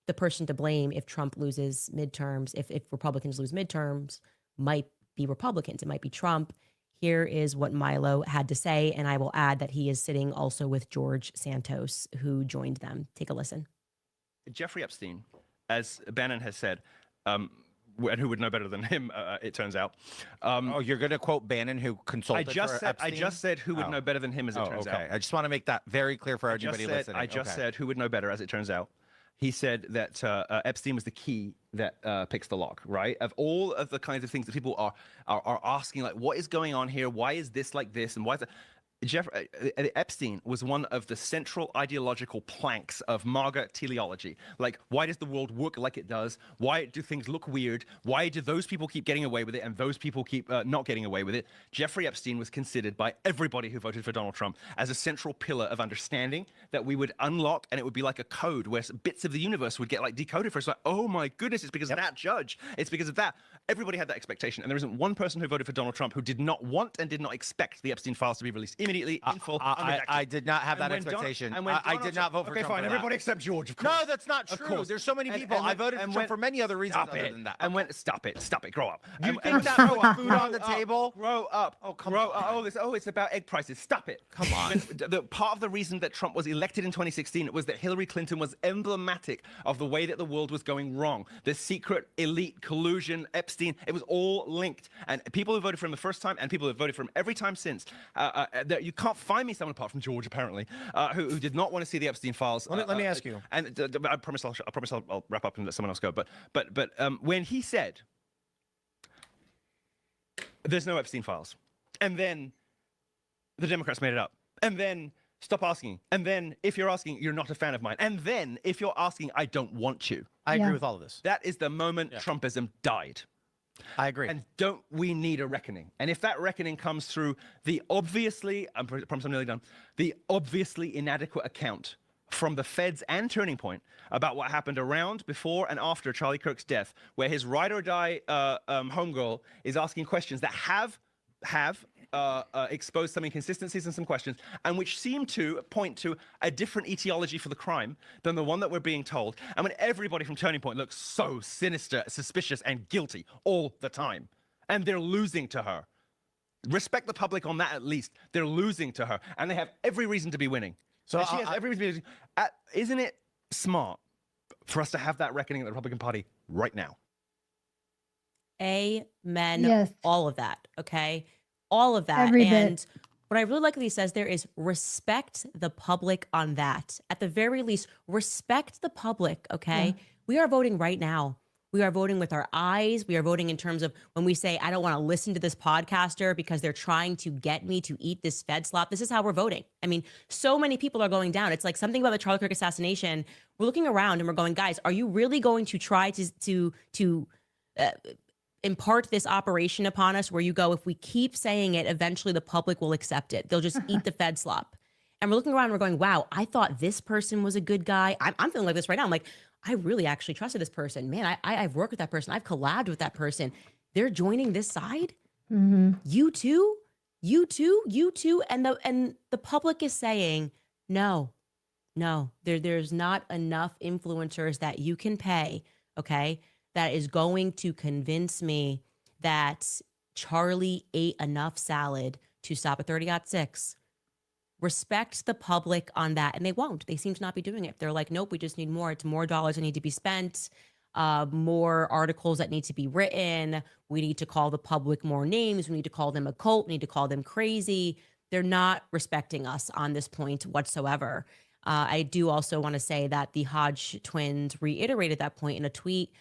The person to blame if Trump loses midterms, if Republicans lose midterms, might be Republicans. It might be Trump. Here is what Milo had to say. And I will add that he is sitting also with George Santos, who joined them. Take a listen. Jeffrey Epstein, as Bannon has said, and who would know better than him, it turns out. Oh, you're going to quote Bannon, who consulted for Epstein? I just said who would know better than him, as it turns out. I just want to make that very clear for everybody listening. I just said who would know better, as it turns out. He said that Epstein was the key that picks the lock, right? Of all of the kinds of things that people are asking, like, what is going on here? Why is this like this? And why is that? Epstein was one of the central ideological planks of MAGA teleology. Like, why does the world work like it does? Why do things look weird? Why do those people keep getting away with it and those people keep not getting away with it? Jeffrey Epstein was considered by everybody who voted for Donald Trump as a central pillar of understanding that we would unlock, and it would be like a code where bits of the universe would get like decoded for us. Like, oh my goodness, it's because of that judge. It's because of that. Everybody had that expectation, and there isn't one person who voted for Donald Trump who did not want and did not expect the Epstein files to be released immediately, in full, unredacted. I did not have that expectation. I did not vote for Trump. Okay, fine. Everybody except George, of course. No, that's not true. There's so many people. I voted for Trump for many other reasons other than that. Stop it, grow up. You think that food on the table? Grow up. Oh, come on. It's about egg prices. Stop it. Come on. The part of the reason that Trump was elected in 2016 was that Hillary Clinton was emblematic of the way that the world was going wrong. The secret elite collusion, Epstein, it was all linked. And people who voted for him the first time and people who voted for him every time since, you can't find me someone apart from George, apparently, who did not want to see the Epstein files. Let me ask you. And I promise I'll wrap up and let someone else go. But when he said, there's no Epstein files, and then the Democrats made it up, and then stop asking, and then if you're asking, you're not a fan of mine, and then if you're asking, I don't want you. I agree with all of this. That is the moment Trumpism died. I agree. And don't we need a reckoning? And if that reckoning comes through the obviously, I promise I'm nearly done, the obviously inadequate account from the feds and Turning Point about what happened around, before, and after Charlie Kirk's death, where his ride or die homegirl is asking questions that have exposed some inconsistencies and some questions, and which seem to point to a different etiology for the crime than the one that we're being told. And when everybody from Turning Point looks so sinister, suspicious, and guilty all the time, and they're losing to her. Respect the public on that, at least. They're losing to her, and they have every reason to be winning. So she has every reason to be winning. Isn't it smart for us to have that reckoning at the Republican Party right now? Amen. Yes. All of that. Okay. All of that. Every bit. And what I really like that he says there is respect the public on that. At the very least, respect the public. Okay. Yeah. We are voting right now. We are voting with our eyes. We are voting in terms of when we say, I don't want to listen to this podcaster because they're trying to get me to eat this Fed slop. This is how we're voting. I mean, so many people are going down. It's like something about the Charlie Kirk assassination. We're looking around and we're going, guys, are you really going to try to impart this operation upon us where you go, if we keep saying it, eventually the public will accept it. They'll just eat the Fed slop. And we're looking around and we're going, wow, I thought this person was a good guy. I'm feeling like this right now. I'm like, I really actually trusted this person. Man, I've worked with that person. I've collabed with that person. They're joining this side. Mm-hmm. You too. And the public is saying, no, there's not enough influencers that you can pay. Okay. That is going to convince me that Charlie ate enough salad to stop at 30-6. Respect the public on that. And they won't. They seem to not be doing it. They're like, nope, we just need more. It's more dollars that need to be spent, more articles that need to be written. We need to call the public more names. We need to call them a cult. We need to call them crazy. They're not respecting us on this point whatsoever. I do also want to say that the Hodge twins reiterated that point in a tweet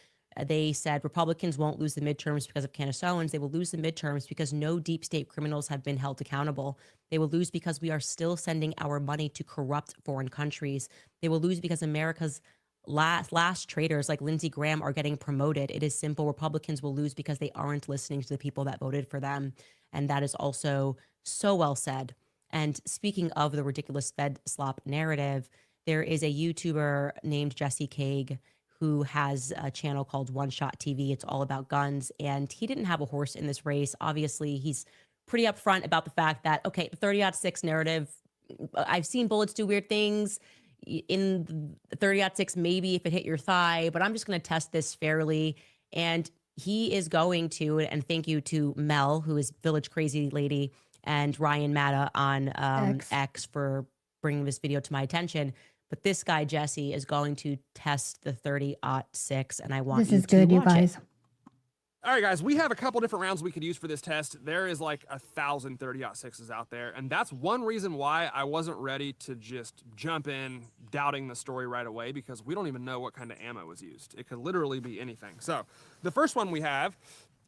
they said Republicans won't lose the midterms because of Candace Owens. They will lose the midterms because no deep state criminals have been held accountable. They will lose because we are still sending our money to corrupt foreign countries. They will lose because America's last traitors like Lindsey Graham are getting promoted. It is simple. Republicans will lose because they aren't listening to the people that voted for them. And that is also so well said. And speaking of the ridiculous Fed slop narrative, there is a YouTuber named Jesse Kague who has a channel called One Shot TV. It's all about guns. And he didn't have a horse in this race. Obviously, he's pretty upfront about the fact that, okay, the 30-06 narrative, I've seen bullets do weird things. In the 30-06, maybe if it hit your thigh, but I'm just going to test this fairly. And he is going to, and thank you to Mel, who is Village Crazy Lady, and Ryan Matta on X for bringing this video to my attention. But this guy, Jesse, is going to test the 30-06, and I want This you is to good, you watch it. guys. All right, guys, we have a couple different rounds we could use for this test. There is like 1,000 30-06s out there, and that's one reason why I wasn't ready to just jump in doubting the story right away, because we don't even know what kind of ammo was used. It could literally be anything. So the first one we have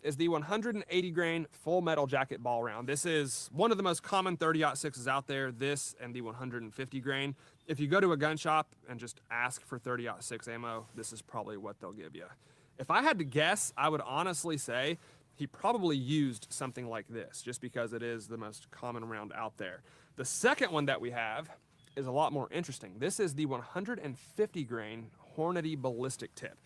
is the 180 grain full metal jacket ball round. This is one of the most common 30-06s out there, this and the 150 grain. If you go to a gun shop and just ask for 30-06 ammo, this is probably what they'll give you. If I had to guess, I would honestly say he probably used something like this, just because it is the most common round out there. The second one that we have is a lot more interesting. This is the 150 grain Hornady ballistic tip.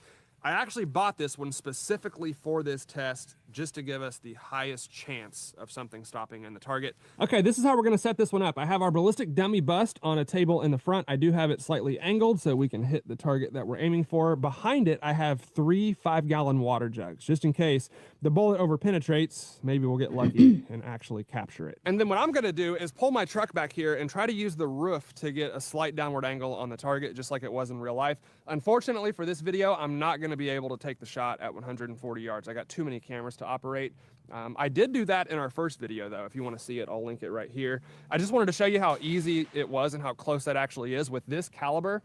I actually bought this one specifically for this test, just to give us the highest chance of something stopping in the target. Okay, this is how we're gonna set this one up. I have our ballistic dummy bust on a table in the front. I do have it slightly angled so we can hit the target that we're aiming for. Behind it, I have 3 5-gallon water jugs, just in case the bullet over penetrates. Maybe we'll get lucky and actually capture it. And then what I'm gonna do is pull my truck back here and try to use the roof to get a slight downward angle on the target, just like it was in real life. Unfortunately for this video, I'm not gonna be able to take the shot at 140 yards. I got too many cameras to operate. I did do that in our first video though. If you want to see it, I'll link it right here. I just wanted to show you how easy it was and how close that actually is. With this caliber,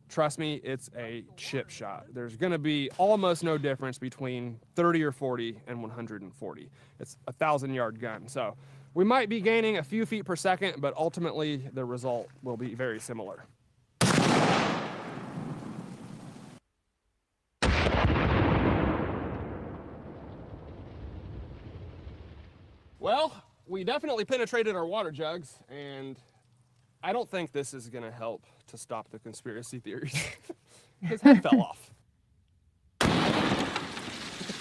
trust me, it's a chip shot. There's going to be almost no difference between 30 or 40 and 140. It's a 1,000-yard gun. So we might be gaining a few feet per second, but ultimately the result will be very similar. Well, we definitely penetrated our water jugs, and I don't think this is going to help to stop the conspiracy theories. His head fell off. Look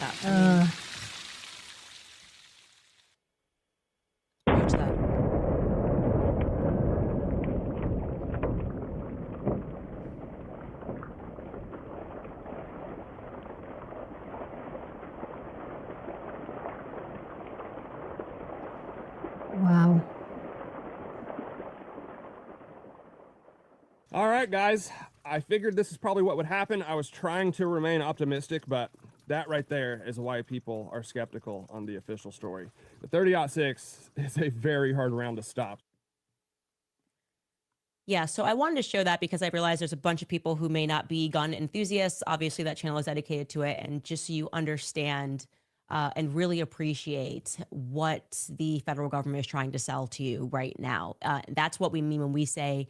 at that. Watch that. Wow. All right, guys. I figured this is probably what would happen. I was trying to remain optimistic, but that right there is why people are skeptical on the official story. The 30-06 is a very hard round to stop. Yeah, so I wanted to show that because I realized there's a bunch of people who may not be gun enthusiasts. Obviously, that channel is dedicated to it. And just so you understand and really appreciate what the federal government is trying to sell to you right now. That's what we mean when we say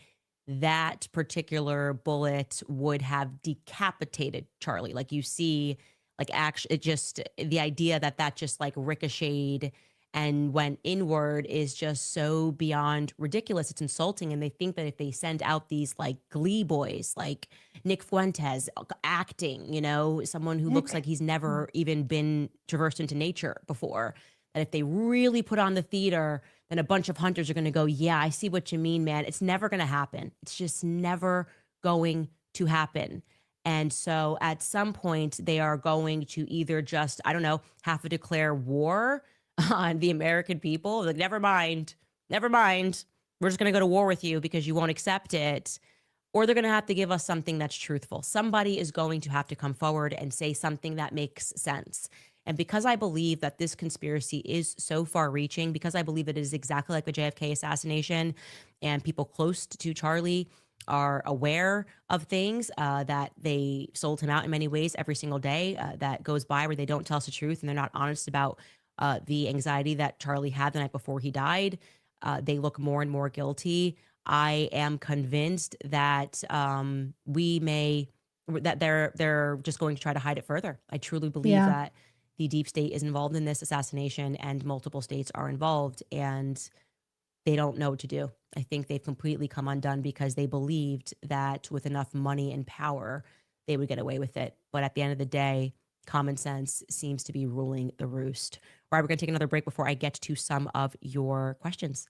that particular bullet would have decapitated Charlie. Like you see, like actually, it just, the idea that that just like ricocheted and went inward is just so beyond ridiculous. It's insulting. And they think that if they send out these like Glee boys, like Nick Fuentes acting, you know, someone who looks like he's never even been traversed into nature before, that if they really put on the theater, then a bunch of hunters are going to go, yeah, I see what you mean, man. It's never going to happen. It's just never going to happen. And so at some point they are going to either just, I don't know, have to declare war on the American people. Like, never mind. We're just going to go to war with you because you won't accept it. Or they're going to have to give us something that's truthful. Somebody is going to have to come forward and say something that makes sense. And because I believe that this conspiracy is so far reaching, because I believe it is exactly like the JFK assassination and people close to Charlie are aware of things, that they sold him out in many ways every single day that goes by where they don't tell us the truth and they're not honest about the anxiety that Charlie had the night before he died. They look more and more guilty. I am convinced that that they're just going to try to hide it further. I truly believe Yeah. that the deep state is involved in this assassination and multiple states are involved and they don't know what to do. I think they've completely come undone because they believed that with enough money and power, they would get away with it. But at the end of the day, common sense seems to be ruling the roost. All right, we're going to take another break before I get to some of your questions.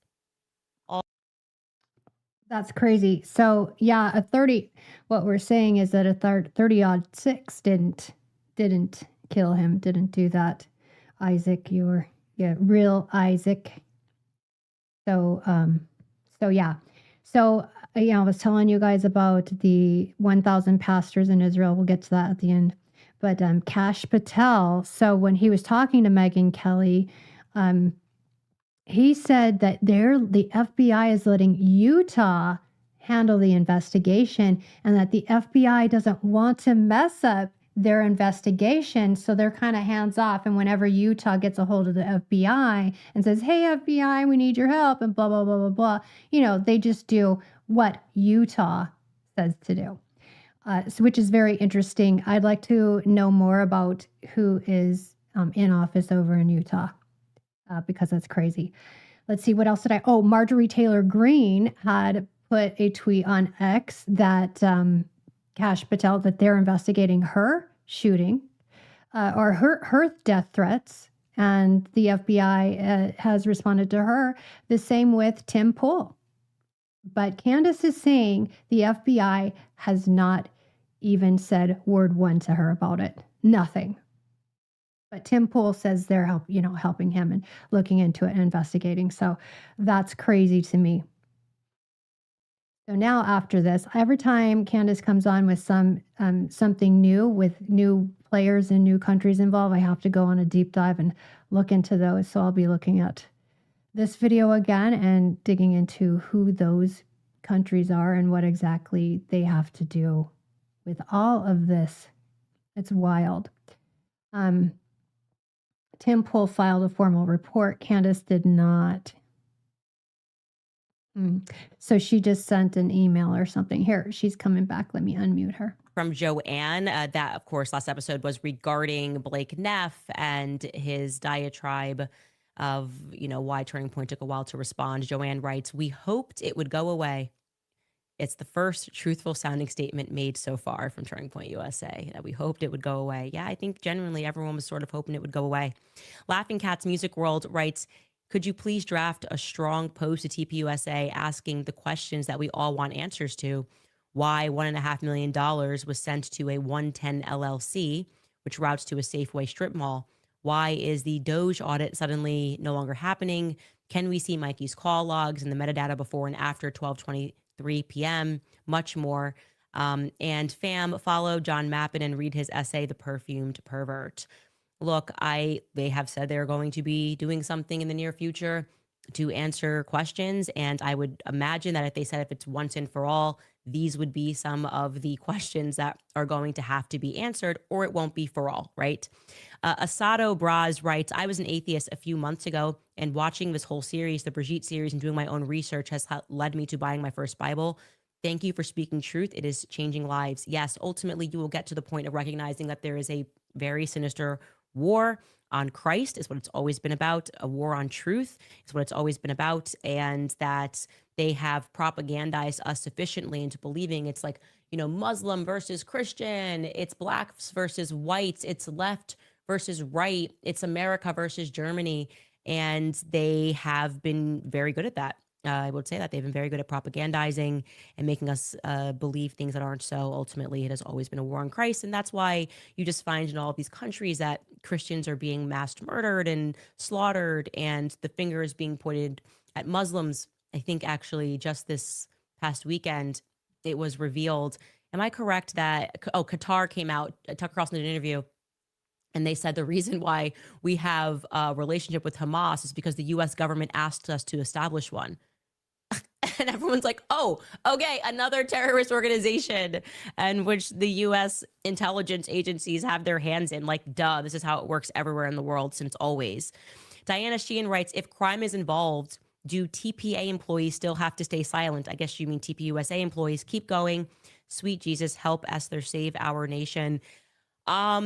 That's crazy. So yeah, what we're saying is that a 30-6 didn't kill him, didn't do that. Isaac, real Isaac. So, yeah. So, I was telling you guys about the 1,000 pastors in Israel. We'll get to that at the end. But Kash Patel, so when he was talking to Megyn Kelly, he said that the FBI is letting Utah handle the investigation and that the FBI doesn't want to mess up their investigation. So they're kind of hands off. And whenever Utah gets a hold of the FBI and says, hey, FBI, we need your help and blah, blah, blah, blah, blah, they just do what Utah says to do, which is very interesting. I'd like to know more about who is in office over in Utah. Because that's crazy. Let's see, what else did Marjorie Taylor Greene had put a tweet on X that Kash Patel, that they're investigating her shooting or her death threats. And the FBI has responded to her. The same with Tim Pool. But Candace is saying the FBI has not even said word one to her about it. Nothing. But Tim Pool says they're helping him and looking into it and investigating. So that's crazy to me. So now after this, every time Candace comes on with something new with new players and new countries involved, I have to go on a deep dive and look into those. So I'll be looking at this video again and digging into who those countries are and what exactly they have to do with all of this. It's wild. Tim Pool filed a formal report. Candace did not. So she just sent an email or something. Here, she's coming back. Let me unmute her. From Joanne, that, of course, last episode was regarding Blake Neff and his diatribe of, why Turning Point took a while to respond. Joanne writes, we hoped it would go away. It's the first truthful sounding statement made so far from Turning Point USA that we hoped it would go away. Yeah, I think genuinely everyone was sort of hoping it would go away. Laughing Cats Music World writes, could you please draft a strong post to TPUSA asking the questions that we all want answers to? Why $1.5 million was sent to a 110 LLC, which routes to a Safeway strip mall? Why is the Doge audit suddenly no longer happening? Can we see Mikey's call logs and the metadata before and after 12:23 p.m., much more. And fam, follow John Mappin and read his essay, The Perfumed Pervert. Look, they have said they're going to be doing something in the near future to answer questions. And I would imagine that if they said if it's once and for all, these would be some of the questions that are going to have to be answered, or it won't be for all, right? Asado Braz writes, I was an atheist a few months ago, and watching this whole series, the Brigitte series, and doing my own research has led me to buying my first Bible. Thank you for speaking truth. It is changing lives. Yes, ultimately, you will get to the point of recognizing that there is a very sinister war on Christ, is what it's always been about. A war on truth is what it's always been about. And that they have propagandized us sufficiently into believing it's like, Muslim versus Christian, it's blacks versus whites, it's left versus right, it's America versus Germany. And they have been very good at that. I would say that they've been very good at propagandizing and making us believe things that aren't so. Ultimately, it has always been a war on Christ. And that's why you just find in all of these countries that Christians are being mass murdered and slaughtered, and the finger is being pointed at Muslims. I think actually just this past weekend, it was revealed. Am I correct that, Qatar came out, Tucker Carlson did an interview, and they said the reason why we have a relationship with Hamas is because the U.S. government asked us to establish one. And everyone's like, oh, okay, another terrorist organization, and which the US intelligence agencies have their hands in. Like, duh, this is how it works everywhere in the world since always. Diana Sheehan writes, if crime is involved, do TPA employees still have to stay silent? I guess you mean TPUSA employees. Keep going. Sweet Jesus, help Esther, save our nation. I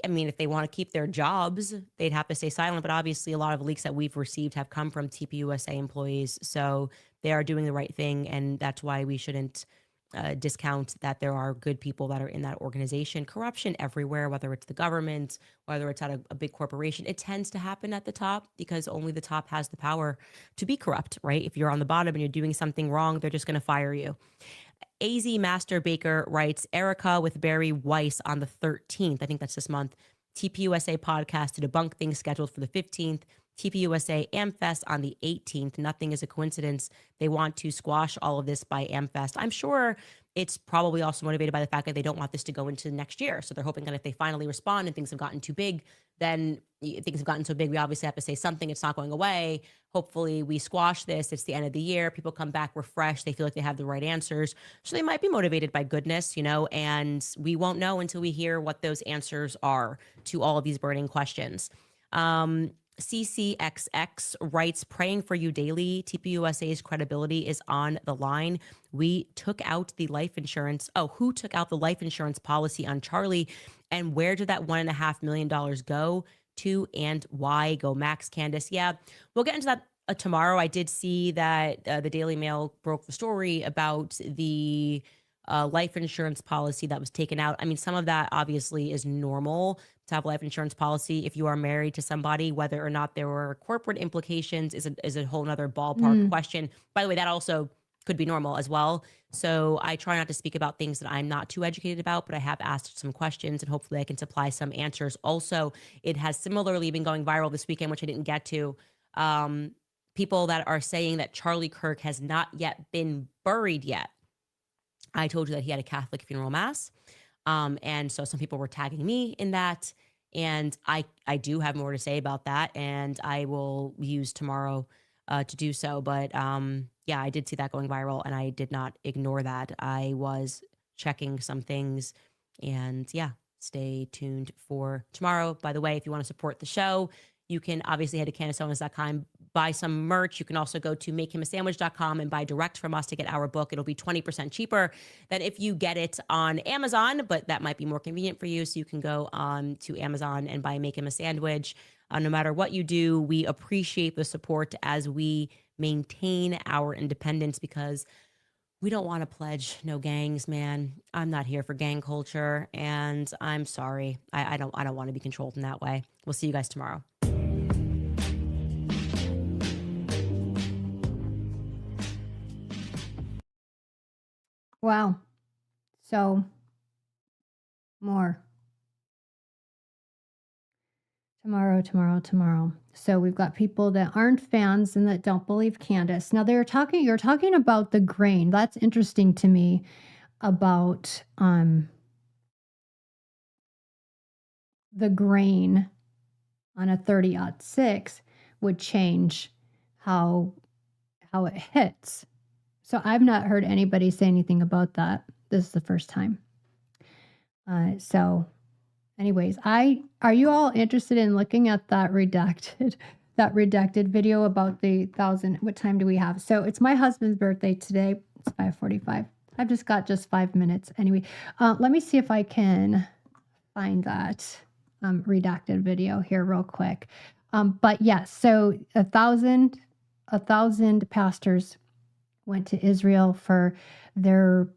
mean, if they want to keep their jobs, they'd have to stay silent. But obviously, a lot of leaks that we've received have come from TPUSA employees. So they are doing the right thing. And that's why we shouldn't discount that there are good people that are in that organization. Corruption everywhere, whether it's the government, whether it's at a big corporation, it tends to happen at the top because only the top has the power to be corrupt, right? If you're on the bottom and you're doing something wrong, they're just going to fire you. AZ Master Baker writes, Erica with Barry Weiss on the 13th, I think that's this month, TPUSA podcast to debunk things scheduled for the 15th, TPUSA AmFest on the 18th. Nothing is a coincidence. They want to squash all of this by AmFest. I'm sure it's probably also motivated by the fact that they don't want this to go into next year. So they're hoping that if they finally respond and things have gotten too big, then things have gotten so big, we obviously have to say something. It's not going away. Hopefully we squash this. It's the end of the year. People come back refreshed. They feel like they have the right answers. So they might be motivated by goodness, and we won't know until we hear what those answers are to all of these burning questions. CCXX writes, praying for you daily. TPUSA's credibility is on the line. We took out the life insurance. Oh, who took out the life insurance policy on Charlie? And where did that $1.5 million go to and why? Go Max, Candace. Yeah, we'll get into that tomorrow. I did see that the Daily Mail broke the story about the life insurance policy that was taken out. I mean, some of that obviously is normal to have a life insurance policy if you are married to somebody. Whether or not there were corporate implications is a whole nother ballpark question. By the way, that also could be normal as well. So I try not to speak about things that I'm not too educated about, but I have asked some questions and hopefully I can supply some answers. Also, it has similarly been going viral this weekend, which I didn't get to. People that are saying that Charlie Kirk has not yet been buried yet. I told you that he had a Catholic funeral mass. And so some people were tagging me in that. And I do have more to say about that. And I will use tomorrow to do so. But yeah, I did see that going viral and I did not ignore that. I was checking some things and yeah, stay tuned for tomorrow. By the way, if you want to support the show, you can obviously head to CandaceOwens.com, buy some merch. You can also go to makehimasandwich.com and buy direct from us to get our book. It'll be 20% cheaper than if you get it on Amazon, but that might be more convenient for you. So you can go on to Amazon and buy Make Him a Sandwich. No matter what you do, we appreciate the support as we maintain our independence because we don't want to pledge no gangs, man. I'm not here for gang culture, and I'm sorry. I don't want to be controlled in that way. We'll see you guys tomorrow. Wow. So, more. Tomorrow. So we've got people that aren't fans and that don't believe Candace. Now you're talking about the grain. That's interesting to me about the grain on a 30-06 would change how it hits. So I've not heard anybody say anything about that. This is the first time. So anyways, are you all interested in looking at that redacted video about the 1,000? What time do we have? So it's my husband's birthday today. It's 5:45. I've just got 5 minutes. Anyway, let me see if I can find that redacted video here real quick. But yes, so 1,000 pastors went to Israel for their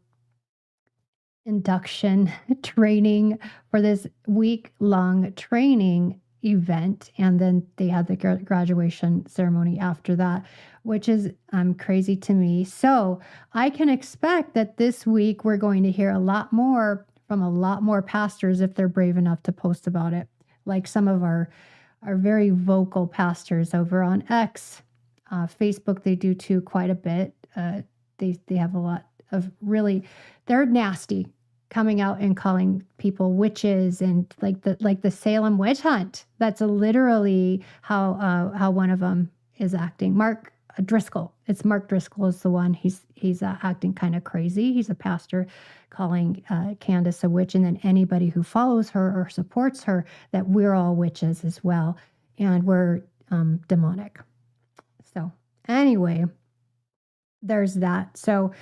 induction training for this week-long training event. And then they had the graduation ceremony after that, which is crazy to me. So I can expect that this week we're going to hear a lot more from a lot more pastors if they're brave enough to post about it. Like some of our very vocal pastors over on X, Facebook, they do too quite a bit. They have a lot of really, they're nasty, coming out and calling people witches and like the Salem witch hunt. That's literally how one of them is acting. Mark Driscoll. It's Mark Driscoll is the one. He's acting kind of crazy. He's a pastor calling Candace a witch, and then anybody who follows her or supports her, that we're all witches as well, and we're demonic. So anyway, there's that. So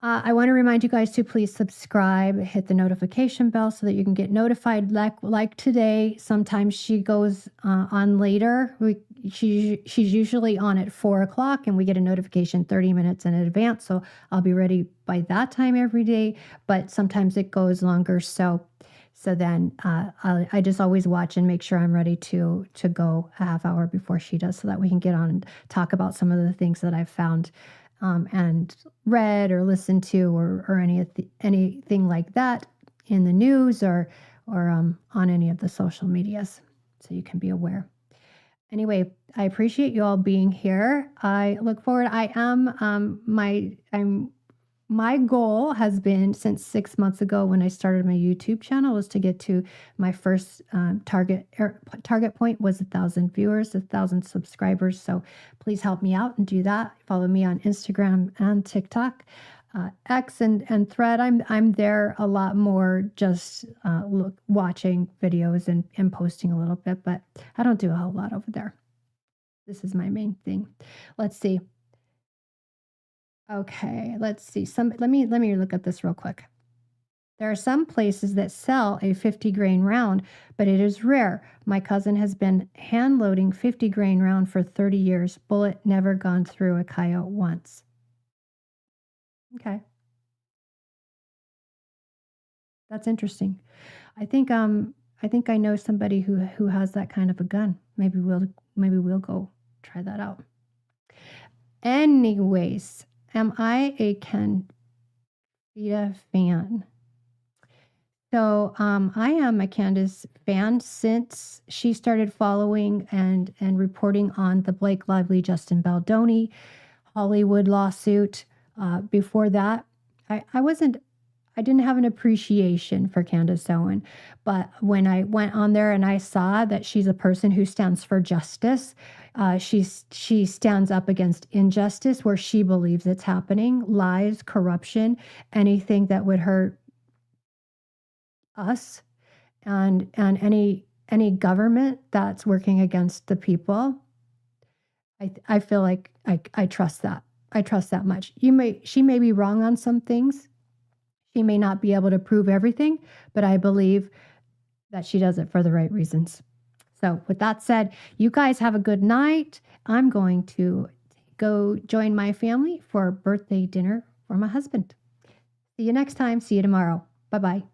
I want to remind you guys to please subscribe, hit the notification bell so that you can get notified. Like today, sometimes she goes on later. She's usually on at 4 o'clock, and we get a notification 30 minutes in advance. So I'll be ready by that time every day, but sometimes it goes longer. So then I just always watch and make sure I'm ready to go a half hour before she does, so that we can get on and talk about some of the things that I've found and read or listened to, or anything like that in the news or on any of the social medias, so you can be aware. Anyway, I appreciate you all being here. I look forward. My goal has been since 6 months ago when I started my YouTube channel was to get to my first target point was 1,000 viewers, 1,000 subscribers. So please help me out and do that. Follow me on Instagram and TikTok, X and Thread. I'm there a lot more, just watching videos and posting a little bit, but I don't do a whole lot over there. This is my main thing. Let's see. Okay, let's see. Let me look at this real quick. There are some places that sell a 50 grain round, but it is rare. My cousin has been hand loading 50 grain round for 30 years. Bullet never gone through a coyote once. Okay. That's interesting. I think I know somebody who has that kind of a gun. Maybe we'll go try that out. Anyways, am I a Candace fan? So I am a Candace fan since she started following and reporting on the Blake Lively, Justin Baldoni Hollywood lawsuit. Before that, I didn't have an appreciation for Candace Owens, but when I went on there and I saw that she's a person who stands for justice, she stands up against injustice where she believes it's happening, lies, corruption, anything that would hurt us, and any government that's working against the people. I feel like I trust that. I trust that much. She may be wrong on some things. She may not be able to prove everything, but I believe that she does it for the right reasons. So with that said, you guys have a good night. I'm going to go join my family for a birthday dinner for my husband. See you next time. See you tomorrow. Bye-bye.